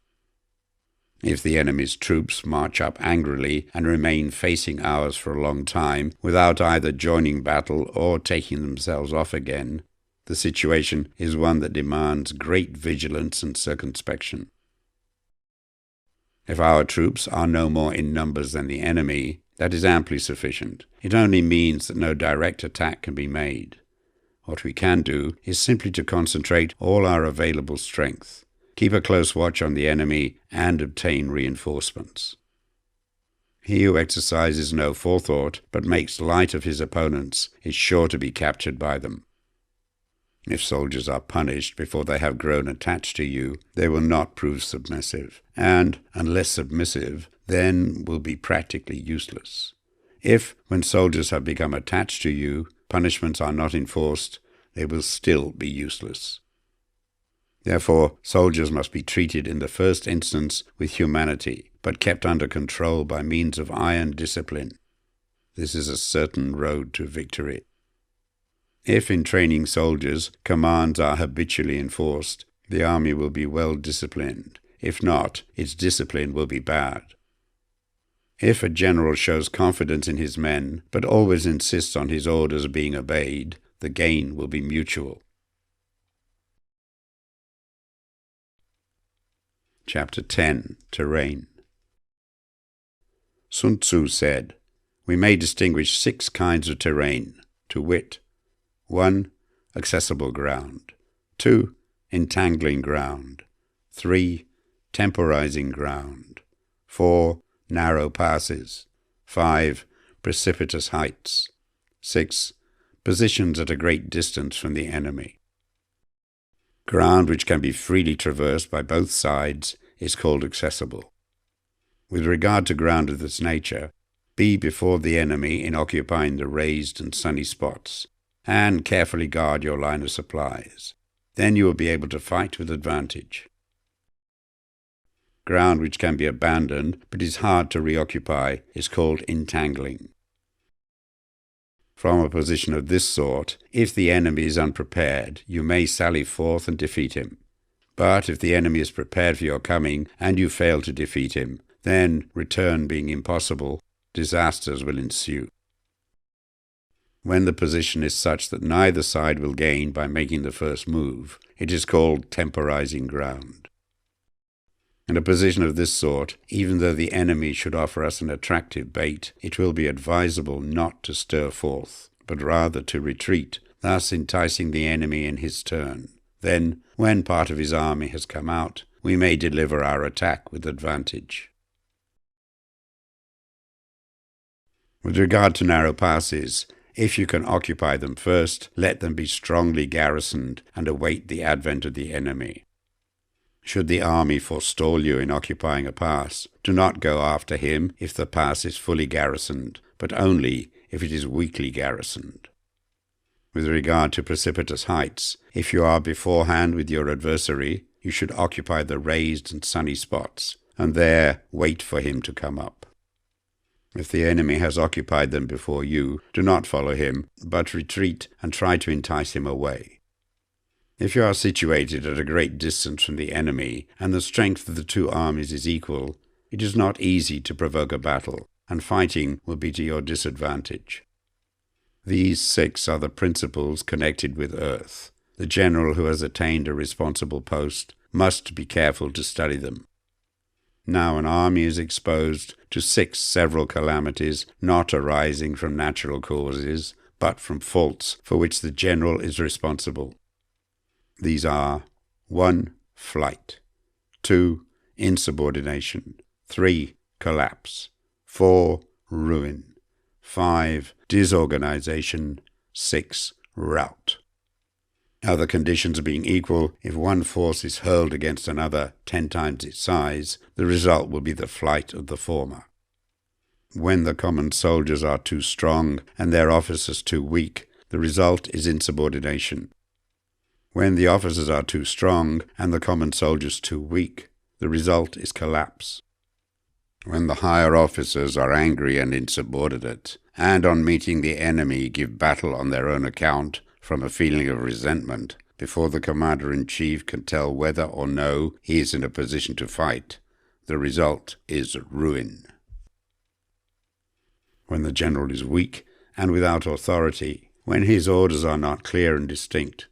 If the enemy's troops march up angrily and remain facing ours for a long time without either joining battle or taking themselves off again, the situation is one that demands great vigilance and circumspection. If our troops are no more in numbers than the enemy, that is amply sufficient. It only means that no direct attack can be made. What we can do is simply to concentrate all our available strength, keep a close watch on the enemy, and obtain reinforcements. He who exercises no forethought, but makes light of his opponents, is sure to be captured by them. If soldiers are punished before they have grown attached to you, they will not prove submissive, and, unless submissive, then will be practically useless. If, when soldiers have become attached to you, punishments are not enforced, they will still be useless. Therefore, soldiers must be treated in the first instance with humanity, but kept under control by means of iron discipline. This is a certain road to victory. If in training soldiers, commands are habitually enforced, the army will be well disciplined. If not, its discipline will be bad. If a general shows confidence in his men, but always insists on his orders being obeyed, the gain will be mutual. Chapter 10. Terrain. Sun Tzu said, we may distinguish 6 kinds of terrain, to wit: 1. Accessible ground. 2. Entangling ground. 3. Temporizing ground. 4. Narrow passes. 5. Precipitous heights. 6. Positions at a great distance from the enemy. Ground which can be freely traversed by both sides is called accessible. With regard to ground of this nature, be before the enemy in occupying the raised and sunny spots, and carefully guard your line of supplies. Then you will be able to fight with advantage. Ground which can be abandoned but is hard to reoccupy is called entangling. From a position of this sort, if the enemy is unprepared, you may sally forth and defeat him. But if the enemy is prepared for your coming, and you fail to defeat him, then, return being impossible, disasters will ensue. When the position is such that neither side will gain by making the first move, it is called temporizing ground. In a position of this sort, even though the enemy should offer us an attractive bait, it will be advisable not to stir forth, but rather to retreat, thus enticing the enemy in his turn. Then, when part of his army has come out, we may deliver our attack with advantage. With regard to narrow passes, if you can occupy them first, let them be strongly garrisoned and await the advent of the enemy. Should the army forestall you in occupying a pass, do not go after him if the pass is fully garrisoned, but only if it is weakly garrisoned. With regard to precipitous heights, if you are beforehand with your adversary, you should occupy the raised and sunny spots, and there wait for him to come up. If the enemy has occupied them before you, do not follow him, but retreat and try to entice him away. If you are situated at a great distance from the enemy, and the strength of the 2 armies is equal, it is not easy to provoke a battle, and fighting will be to your disadvantage. These 6 are the principles connected with earth. The general who has attained a responsible post must be careful to study them. Now an army is exposed to 6 several calamities not arising from natural causes, but from faults for which the general is responsible. These are: 1. Flight. 2. Insubordination. 3. Collapse. 4. Ruin. 5. Disorganization. 6. Rout. Other conditions being equal, if one force is hurled against another 10 times its size, the result will be the flight of the former. When the common soldiers are too strong and their officers too weak, the result is insubordination. When the officers are too strong and the common soldiers too weak, the result is collapse. When the higher officers are angry and insubordinate, and on meeting the enemy give battle on their own account from a feeling of resentment, before the commander-in-chief can tell whether or no he is in a position to fight, the result is ruin. When the general is weak and without authority, when his orders are not clear and distinct,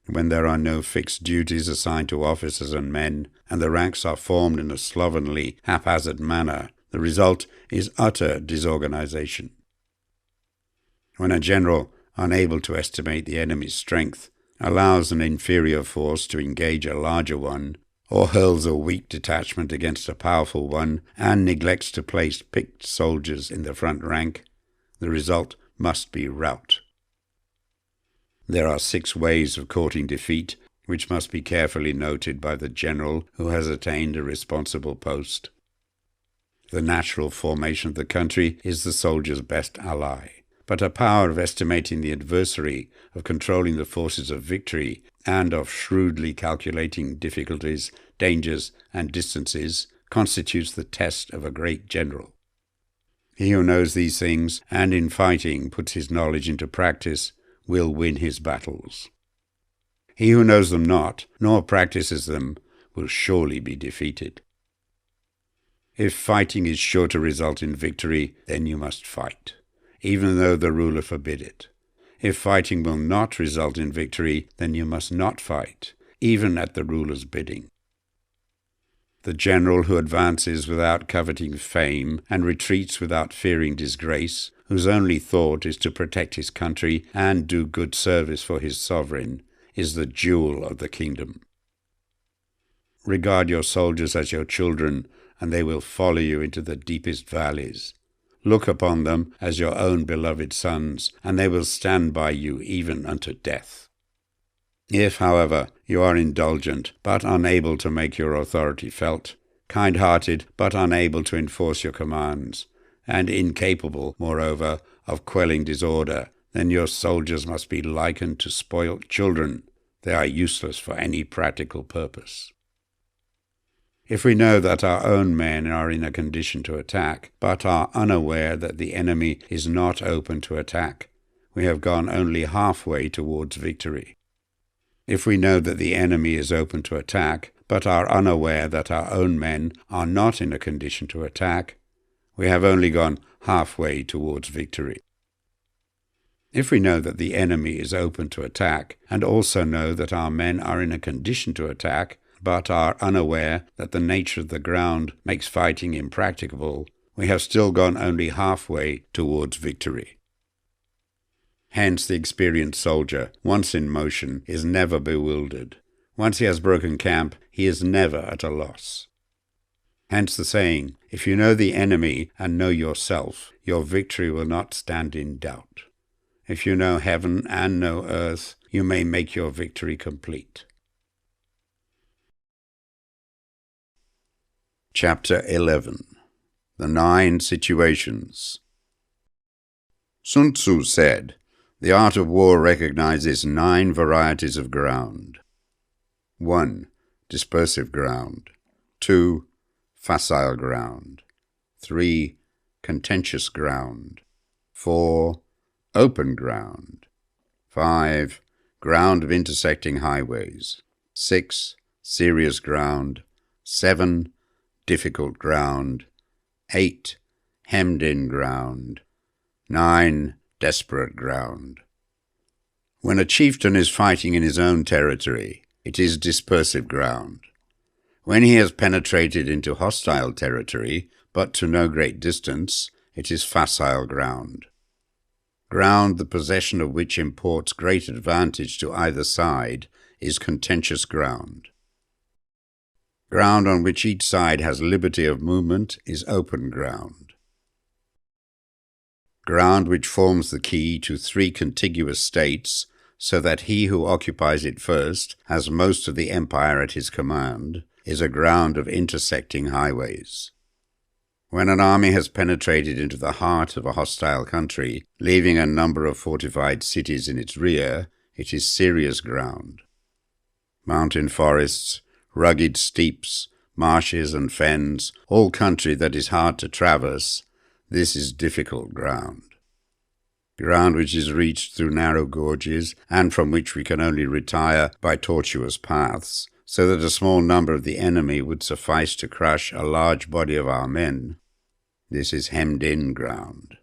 when there are no fixed duties assigned to officers and men, and the ranks are formed in a slovenly, haphazard manner, the result is utter disorganization. When a general, unable to estimate the enemy's strength, allows an inferior force to engage a larger one, or hurls a weak detachment against a powerful one, and neglects to place picked soldiers in the front rank, the result must be rout. There are 6 ways of courting defeat, which must be carefully noted by the general who has attained a responsible post. The natural formation of the country is the soldier's best ally, but a power of estimating the adversary, of controlling the forces of victory, and of shrewdly calculating difficulties, dangers, and distances constitutes the test of a great general. He who knows these things, and in fighting puts his knowledge into practice, will win his battles. He who knows them not, nor practices them, will surely be defeated. If fighting is sure to result in victory, then you must fight, even though the ruler forbid it. If fighting will not result in victory, then you must not fight, even at the ruler's bidding. The general who advances without coveting fame and retreats without fearing disgrace whose only thought is to protect his country and do good service for his sovereign, is the jewel of the kingdom. Regard your soldiers as your children, and they will follow you into the deepest valleys. Look upon them as your own beloved sons, and they will stand by you even unto death. If, however, you are indulgent, but unable to make your authority felt, kind-hearted, but unable to enforce your commands, and incapable, moreover, of quelling disorder, then your soldiers must be likened to spoilt children. They are useless for any practical purpose. If we know that our own men are in a condition to attack, but are unaware that the enemy is not open to attack, we have gone only halfway towards victory. If we know that the enemy is open to attack, but are unaware that our own men are not in a condition to attack, we have only gone halfway towards victory. If we know that the enemy is open to attack, and also know that our men are in a condition to attack, but are unaware that the nature of the ground makes fighting impracticable, we have still gone only halfway towards victory. Hence the experienced soldier, once in motion, is never bewildered. Once he has broken camp, he is never at a loss. Hence the saying, if you know the enemy and know yourself, your victory will not stand in doubt. If you know heaven and know earth, you may make your victory complete. Chapter 11. The 9 Situations. Sun Tzu said, "The art of war recognizes 9 varieties of ground. 1. Dispersive ground. 2. Facile ground. 3. Contentious ground. 4. Open ground. 5. Ground of intersecting highways. 6. Serious ground. 7. Difficult ground. 8. Hemmed-in ground. 9. Desperate ground." When a chieftain is fighting in his own territory, it is dispersive ground. When he has penetrated into hostile territory, but to no great distance, it is facile ground. Ground the possession of which imports great advantage to either side is contentious ground. Ground on which each side has liberty of movement is open ground. Ground which forms the key to 3 contiguous states, so that he who occupies it first has most of the empire at his command, is a ground of intersecting highways. When an army has penetrated into the heart of a hostile country, leaving a number of fortified cities in its rear, it is serious ground. Mountain forests, rugged steeps, marshes and fens, all country that is hard to traverse, this is difficult ground. Ground which is reached through narrow gorges, and from which we can only retire by tortuous paths, so that a small number of the enemy would suffice to crush a large body of our men. This is hemmed-in ground.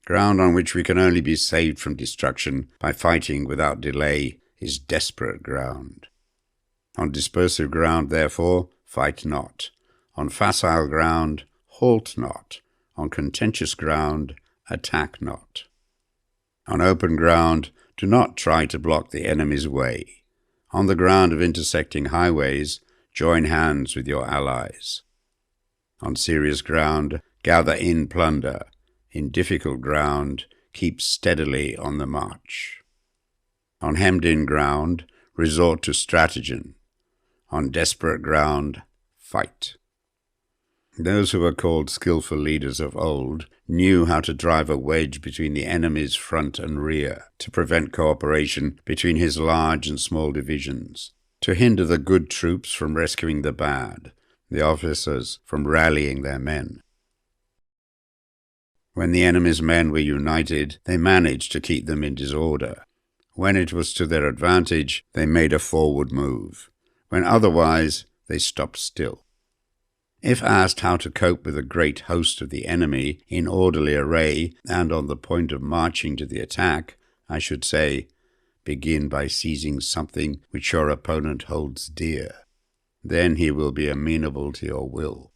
Ground on which we can only be saved from destruction by fighting without delay is desperate ground. On dispersive ground, therefore, fight not. On facile ground, halt not. On contentious ground, attack not. On open ground, do not try to block the enemy's way. On the ground of intersecting highways, join hands with your allies. On serious ground, gather in plunder. In difficult ground, keep steadily on the march. On hemmed-in ground, resort to stratagem. On desperate ground, fight. Those who were called skillful leaders of old knew how to drive a wedge between the enemy's front and rear, to prevent cooperation between his large and small divisions, to hinder the good troops from rescuing the bad, the officers from rallying their men. When the enemy's men were united, they managed to keep them in disorder. When it was to their advantage, they made a forward move. When otherwise, they stopped still. If asked how to cope with a great host of the enemy in orderly array and on the point of marching to the attack, I should say, begin by seizing something which your opponent holds dear. Then he will be amenable to your will.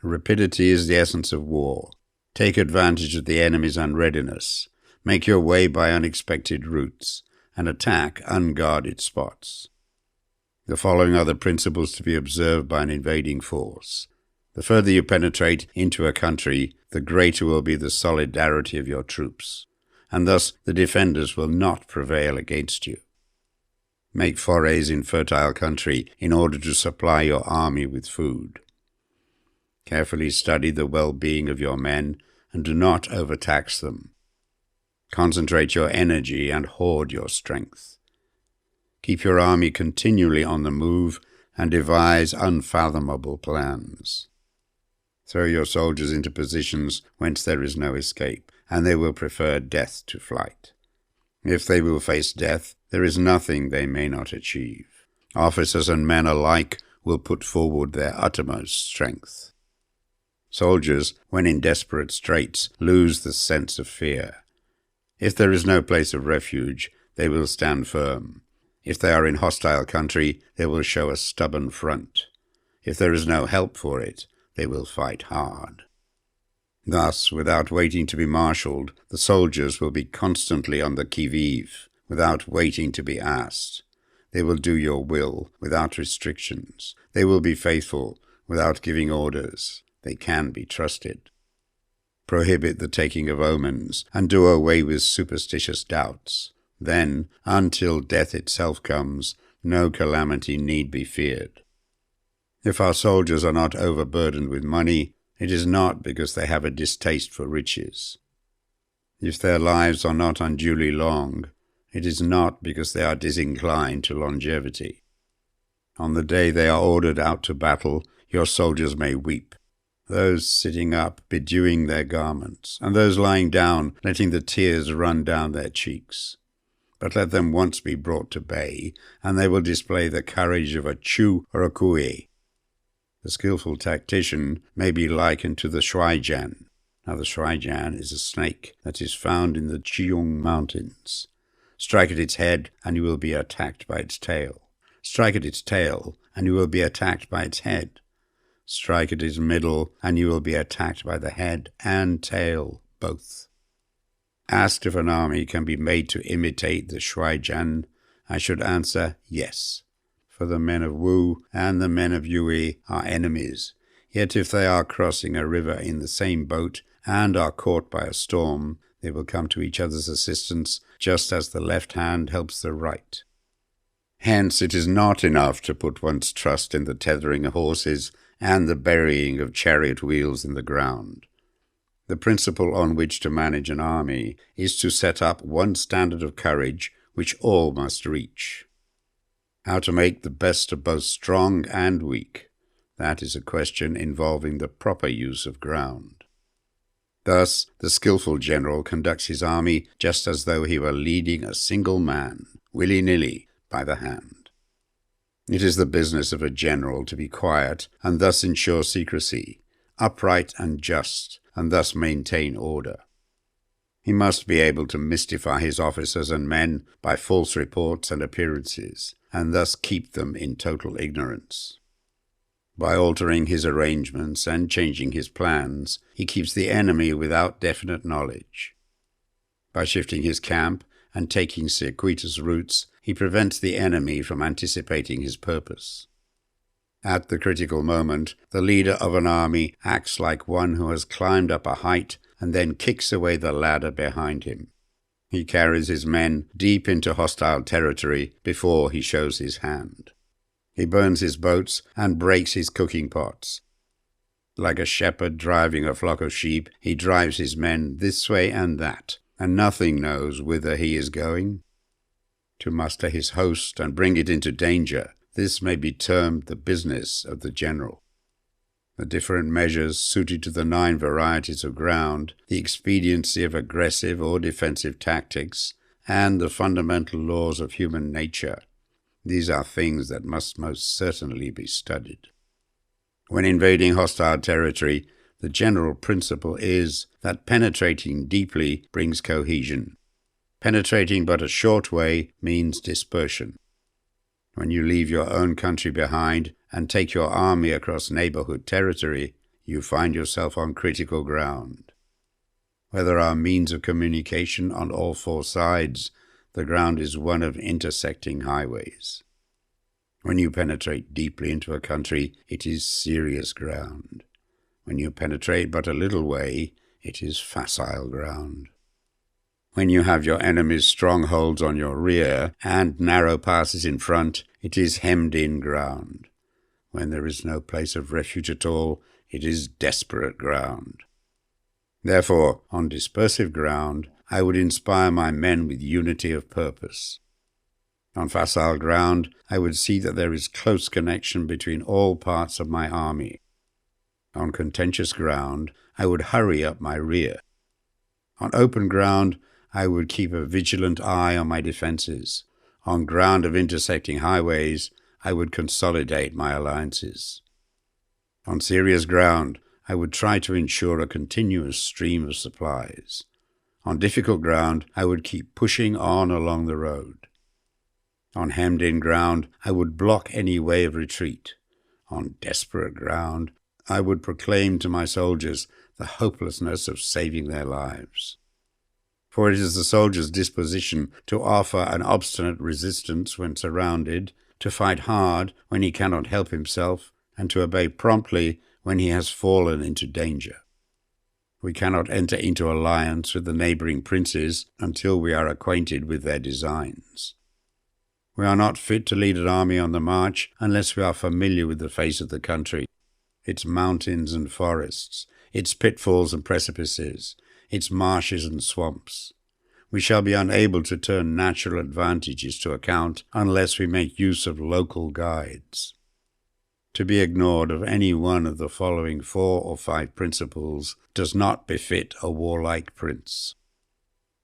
Rapidity is the essence of war. Take advantage of the enemy's unreadiness, make your way by unexpected routes, and attack unguarded spots. The following are the principles to be observed by an invading force. The further you penetrate into a country, the greater will be the solidarity of your troops, and thus the defenders will not prevail against you. Make forays in fertile country in order to supply your army with food. Carefully study the well-being of your men and do not overtax them. Concentrate your energy and hoard your strength. Keep your army continually on the move and devise unfathomable plans. Throw your soldiers into positions whence there is no escape, and they will prefer death to flight. If they will face death, there is nothing they may not achieve. Officers and men alike will put forward their uttermost strength. Soldiers, when in desperate straits, lose the sense of fear. If there is no place of refuge, they will stand firm. If they are in hostile country, they will show a stubborn front. If there is no help for it, they will fight hard. Thus, without waiting to be marshaled, the soldiers will be constantly on the qui-vive, without waiting to be asked. They will do your will without restrictions. They will be faithful without giving orders. They can be trusted. Prohibit the taking of omens, and do away with superstitious doubts. Then, until death itself comes, no calamity need be feared. If our soldiers are not overburdened with money, it is not because they have a distaste for riches. If their lives are not unduly long, it is not because they are disinclined to longevity. On the day they are ordered out to battle, your soldiers may weep, those sitting up bedewing their garments, and those lying down letting the tears run down their cheeks. But let them once be brought to bay, and they will display the courage of a Chu or a Kui. The skillful tactician may be likened to the shuaijian. Now the shuaijian is a snake that is found in the Jiang Mountains. Strike at its head, and you will be attacked by its tail. Strike at its tail, and you will be attacked by its head. Strike at its middle, and you will be attacked by the head and tail, both. Asked if an army can be made to imitate the shuaijian, I should answer yes. For the men of Wu and the men of Yue are enemies. Yet if they are crossing a river in the same boat and are caught by a storm, they will come to each other's assistance, just as the left hand helps the right. Hence it is not enough to put one's trust in the tethering of horses and the burying of chariot wheels in the ground. The principle on which to manage an army is to set up one standard of courage which all must reach. How to make the best of both strong and weak, that is a question involving the proper use of ground. Thus, the skillful general conducts his army just as though he were leading a single man, willy-nilly, by the hand. It is the business of a general to be quiet and thus ensure secrecy, upright and just, and thus maintain order. He must be able to mystify his officers and men by false reports and appearances, and thus keep them in total ignorance. By altering his arrangements and changing his plans, he keeps the enemy without definite knowledge. By shifting his camp and taking circuitous routes, he prevents the enemy from anticipating his purpose. At the critical moment, the leader of an army acts like one who has climbed up a height and then kicks away the ladder behind him. He carries his men deep into hostile territory before he shows his hand. He burns his boats and breaks his cooking pots. Like a shepherd driving a flock of sheep, he drives his men this way and that, and nothing knows whither he is going. To muster his host and bring it into danger, this may be termed the business of the general. The different measures suited to the 9 varieties of ground, the expediency of aggressive or defensive tactics, and the fundamental laws of human nature, these are things that must most certainly be studied. When invading hostile territory, the general principle is that penetrating deeply brings cohesion. Penetrating but a short way means dispersion. When you leave your own country behind and take your army across neighborhood territory, you find yourself on critical ground. Where there are means of communication on all four sides, the ground is one of intersecting highways. When you penetrate deeply into a country, it is serious ground. When you penetrate but a little way, it is facile ground. When you have your enemy's strongholds on your rear and narrow passes in front, it is hemmed-in ground. When there is no place of refuge at all, it is desperate ground. Therefore, on dispersive ground, I would inspire my men with unity of purpose. On facile ground, I would see that there is close connection between all parts of my army. On contentious ground, I would hurry up my rear. On open ground, I would keep a vigilant eye on my defences. On ground of intersecting highways, I would consolidate my alliances. On serious ground, I would try to ensure a continuous stream of supplies. On difficult ground, I would keep pushing on along the road. On hemmed-in ground, I would block any way of retreat. On desperate ground, I would proclaim to my soldiers the hopelessness of saving their lives. For it is the soldier's disposition to offer an obstinate resistance when surrounded, to fight hard when he cannot help himself, and to obey promptly when he has fallen into danger. We cannot enter into alliance with the neighbouring princes until we are acquainted with their designs. We are not fit to lead an army on the march unless we are familiar with the face of the country, its mountains and forests, its pitfalls and precipices, its marshes and swamps. We shall be unable to turn natural advantages to account unless we make use of local guides. To be ignored of any one of the following 4 or 5 principles does not befit a warlike prince.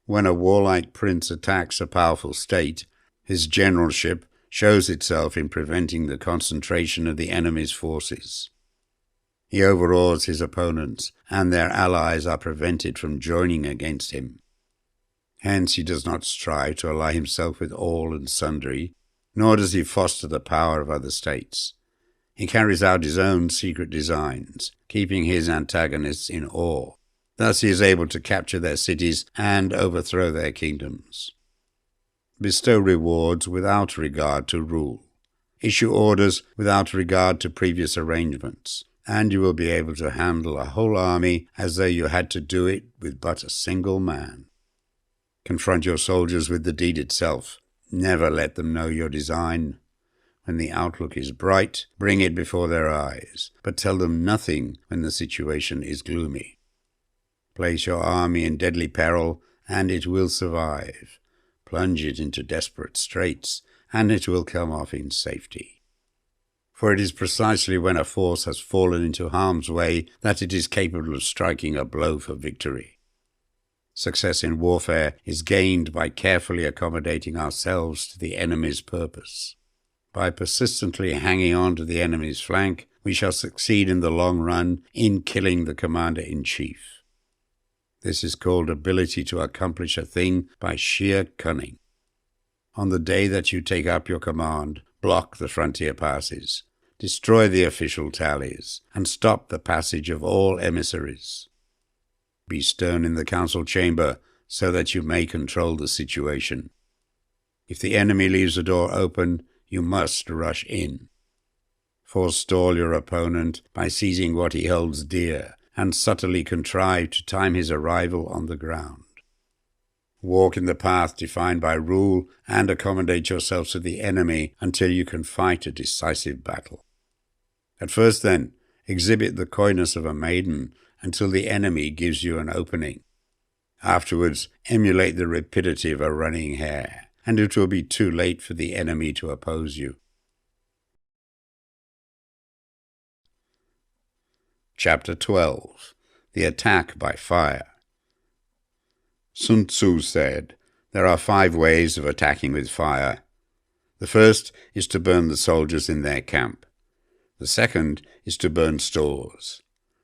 When a warlike prince attacks a powerful state, his generalship shows itself in preventing the concentration of the enemy's forces. He overawes his opponents, and their allies are prevented from joining against him. Hence he does not strive to ally himself with all and sundry, nor does he foster the power of other states. He carries out his own secret designs, keeping his antagonists in awe. Thus he is able to capture their cities and overthrow their kingdoms. Bestow rewards without regard to rule. Issue orders without regard to previous arrangements, and you will be able to handle a whole army as though you had to do it with but a single man. Confront your soldiers with the deed itself. Never let them know your design. When the outlook is bright, bring it before their eyes, but tell them nothing when the situation is gloomy. Place your army in deadly peril, and it will survive. Plunge it into desperate straits, and it will come off in safety. For it is precisely when a force has fallen into harm's way that it is capable of striking a blow for victory. Success in warfare is gained by carefully accommodating ourselves to the enemy's purpose. By persistently hanging on to the enemy's flank, we shall succeed in the long run in killing the commander-in-chief. This is called ability to accomplish a thing by sheer cunning. On the day that you take up your command, block the frontier passes, destroy the official tallies, and stop the passage of all emissaries. Be stern in the council chamber so that you may control the situation. If the enemy leaves the door open, you must rush in. Forestall your opponent by seizing what he holds dear, and subtly contrive to time his arrival on the ground. Walk in the path defined by rule, and accommodate yourselves to the enemy until you can fight a decisive battle. At first, then, exhibit the coyness of a maiden until the enemy gives you an opening. Afterwards, emulate the rapidity of a running hare, and it will be too late for the enemy to oppose you. Chapter 12. The Attack by Fire. Sun Tzu said, "There are 5 ways of attacking with fire. The first is to burn the soldiers in their camp. The second is to burn stores.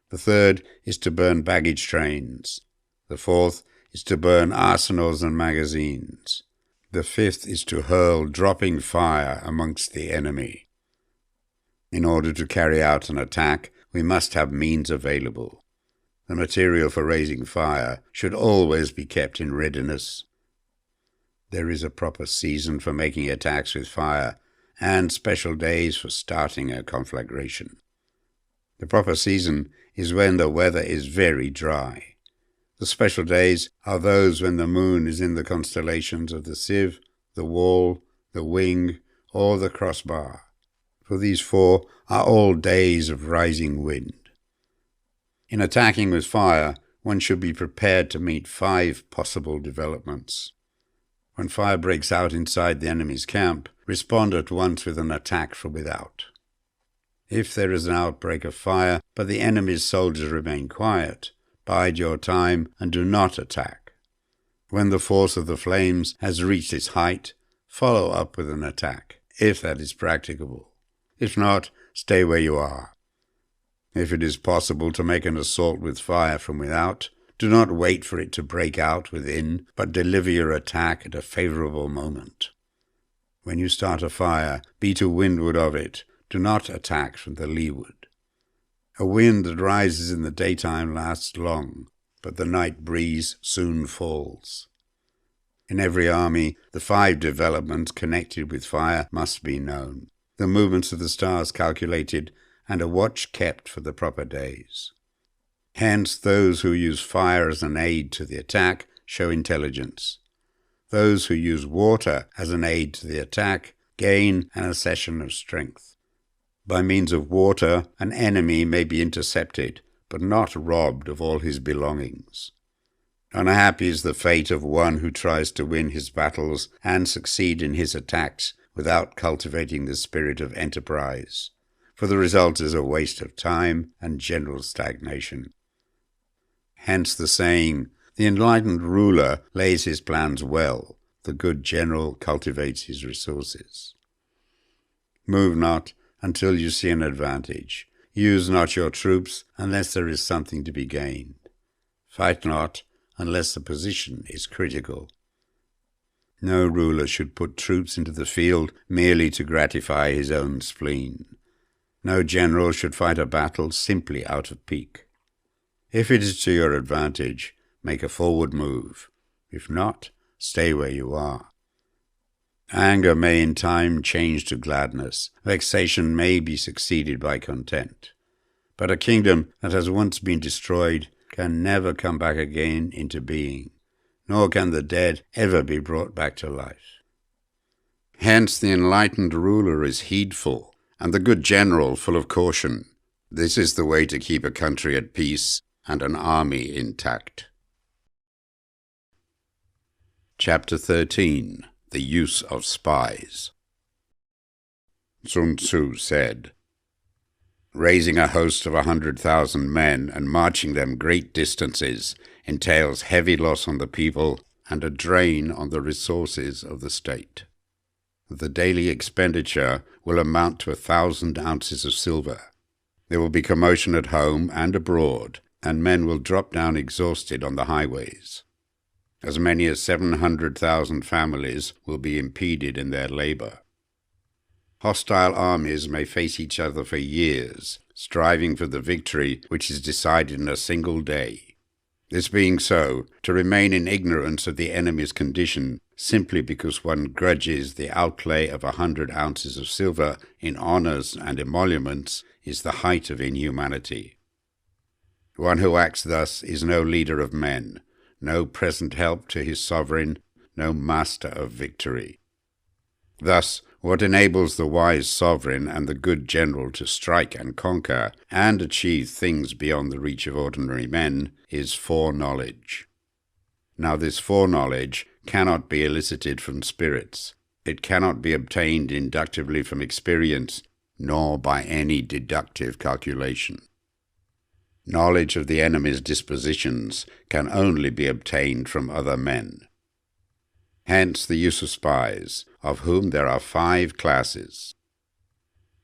The third is to burn baggage trains. The fourth is to burn arsenals and magazines. The fifth is to hurl dropping fire amongst the enemy." In order to carry out an attack, we must have means available. the material for raising fire, should always be kept in readiness. There is a proper season for making attacks with fire, and special days for starting a conflagration. The proper season is when the weather is very dry. The special days are those when the moon is in the constellations of the sieve, the wall, the wing, or the crossbar, for these four are all days of rising wind. In attacking with fire, one should be prepared to meet 5 possible developments. When fire breaks out inside the enemy's camp, respond at once with an attack from without. If there is an outbreak of fire, but the enemy's soldiers remain quiet, bide your time and do not attack. When the force of the flames has reached its height, follow up with an attack, if that is practicable. If not, stay where you are. If it is possible to make an assault with fire from without, do not wait for it to break out within, but deliver your attack at a favorable moment. When you start a fire, be to windward of it. Do not attack from the leeward. A wind that rises in the daytime lasts long, but the night breeze soon falls. In every army, the 5 developments connected with fire must be known, the movements of the stars calculated, and a watch kept for the proper days. Hence, those who use fire as an aid to the attack show intelligence. Those who use water as an aid to the attack gain an accession of strength. By means of water, an enemy may be intercepted, but not robbed of all his belongings. Unhappy is the fate of one who tries to win his battles and succeed in his attacks without cultivating the spirit of enterprise, for the result is a waste of time and general stagnation. Hence the saying, the enlightened ruler lays his plans well, the good general cultivates his resources. Move not until you see an advantage. Use not your troops unless there is something to be gained. Fight not unless the position is critical. No ruler should put troops into the field merely to gratify his own spleen. No general should fight a battle simply out of pique. If it is to your advantage, make a forward move. If not, stay where you are. Anger may in time change to gladness. Vexation may be succeeded by content. But a kingdom that has once been destroyed can never come back again into being, nor can the dead ever be brought back to life. Hence the enlightened ruler is heedful, and the good general full of caution. This is the way to keep a country at peace and an army intact. Chapter 13. The Use of Spies. Sun Tzu said, "Raising a host of 100,000 men and marching them great distances entails heavy loss on the people and a drain on the resources of the state. The daily expenditure will amount to 1,000 ounces of silver. There will be commotion at home and abroad, and men will drop down exhausted on the highways. As many as 700,000 families will be impeded in their labor. Hostile armies may face each other for years, striving for the victory which is decided in a single day. This being so, to remain in ignorance of the enemy's condition simply because one grudges the outlay of 100 ounces of silver in honors and emoluments is the height of inhumanity. One who acts thus is no leader of men, no present help to his sovereign, no master of victory. Thus, what enables the wise sovereign and the good general to strike and conquer and achieve things beyond the reach of ordinary men is foreknowledge. Now this foreknowledge cannot be elicited from spirits. It cannot be obtained inductively from experience, nor by any deductive calculation. Knowledge of the enemy's dispositions can only be obtained from other men. Hence the use of spies, of whom there are 5 classes.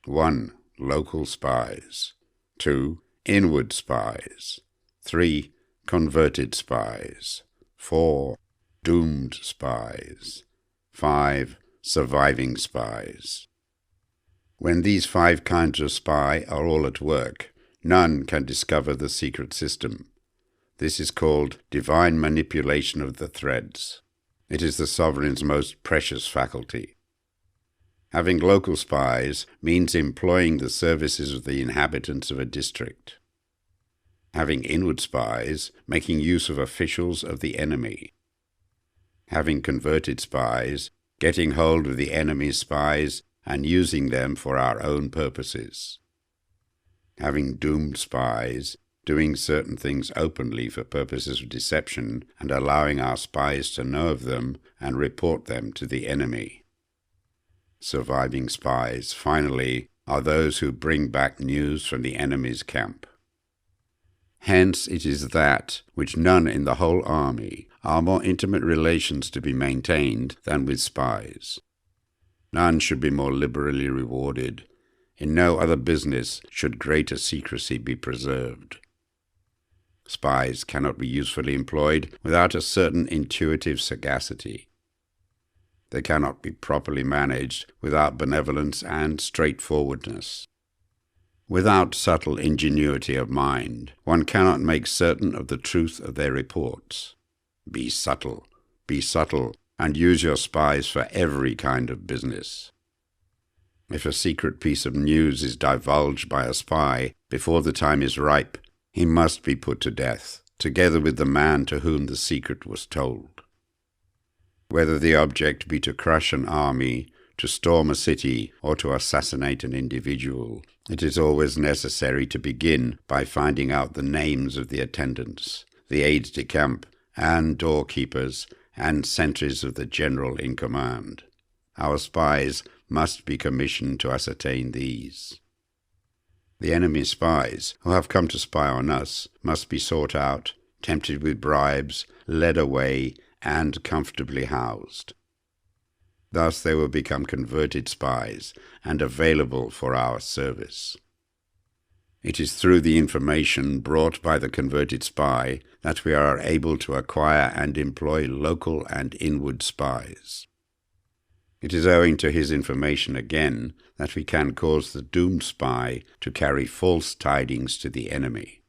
1. Local spies. 2. Inward spies. 3. Converted spies. 4. Doomed spies. 5. Surviving spies. When these 5 kinds of spy are all at work, none can discover the secret system. This is called divine manipulation of the threads. It is the sovereign's most precious faculty. Having local spies means employing the services of the inhabitants of a district. Having inward spies, making use of officials of the enemy. Having converted spies, getting hold of the enemy's spies and using them for our own purposes. Having doomed spies, doing certain things openly for purposes of deception and allowing our spies to know of them and report them to the enemy. Surviving spies, finally, are those who bring back news from the enemy's camp. Hence it is that, which none in the whole army, are more intimate relations to be maintained than with spies. None should be more liberally rewarded. In no other business should greater secrecy be preserved. Spies cannot be usefully employed without a certain intuitive sagacity. They cannot be properly managed without benevolence and straightforwardness. Without subtle ingenuity of mind, one cannot make certain of the truth of their reports. Be subtle, and use your spies for every kind of business. If a secret piece of news is divulged by a spy before the time is ripe, he must be put to death, together with the man to whom the secret was told. Whether the object be to crush an army, to storm a city, or to assassinate an individual, it is always necessary to begin by finding out the names of the attendants, the aides-de-camp, and doorkeepers, and sentries of the general in command. Our spies must be commissioned to ascertain these. The enemy's spies, who have come to spy on us, must be sought out, tempted with bribes, led away, and comfortably housed. Thus they will become converted spies and available for our service. It is through the information brought by the converted spy that we are able to acquire and employ local and inward spies. It is owing to his information again that we can cause the doomed spy to carry false tidings to the enemy.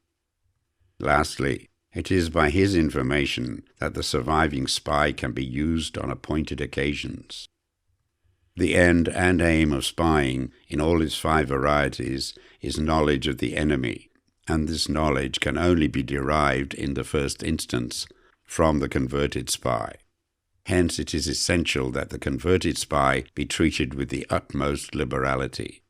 Lastly, it is by his information that the surviving spy can be used on appointed occasions. The end and aim of spying, in all its 5 varieties, is knowledge of the enemy, and this knowledge can only be derived in the first instance from the converted spy. Hence it is essential that the converted spy be treated with the utmost liberality.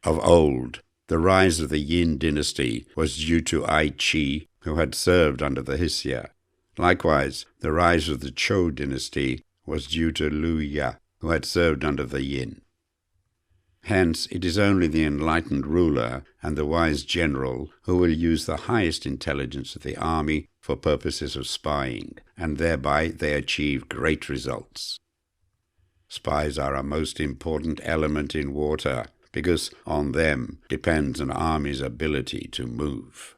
Of old, the rise of the Yin dynasty was due to Ai Qi, who had served under the Hsia. Likewise, the rise of the Zhou dynasty was due to Liu Ya, who had served under the Yin. Hence, it is only the enlightened ruler and the wise general who will use the highest intelligence of the army for purposes of spying, and thereby they achieve great results. Spies are a most important element in warfare, because on them depends an army's ability to move.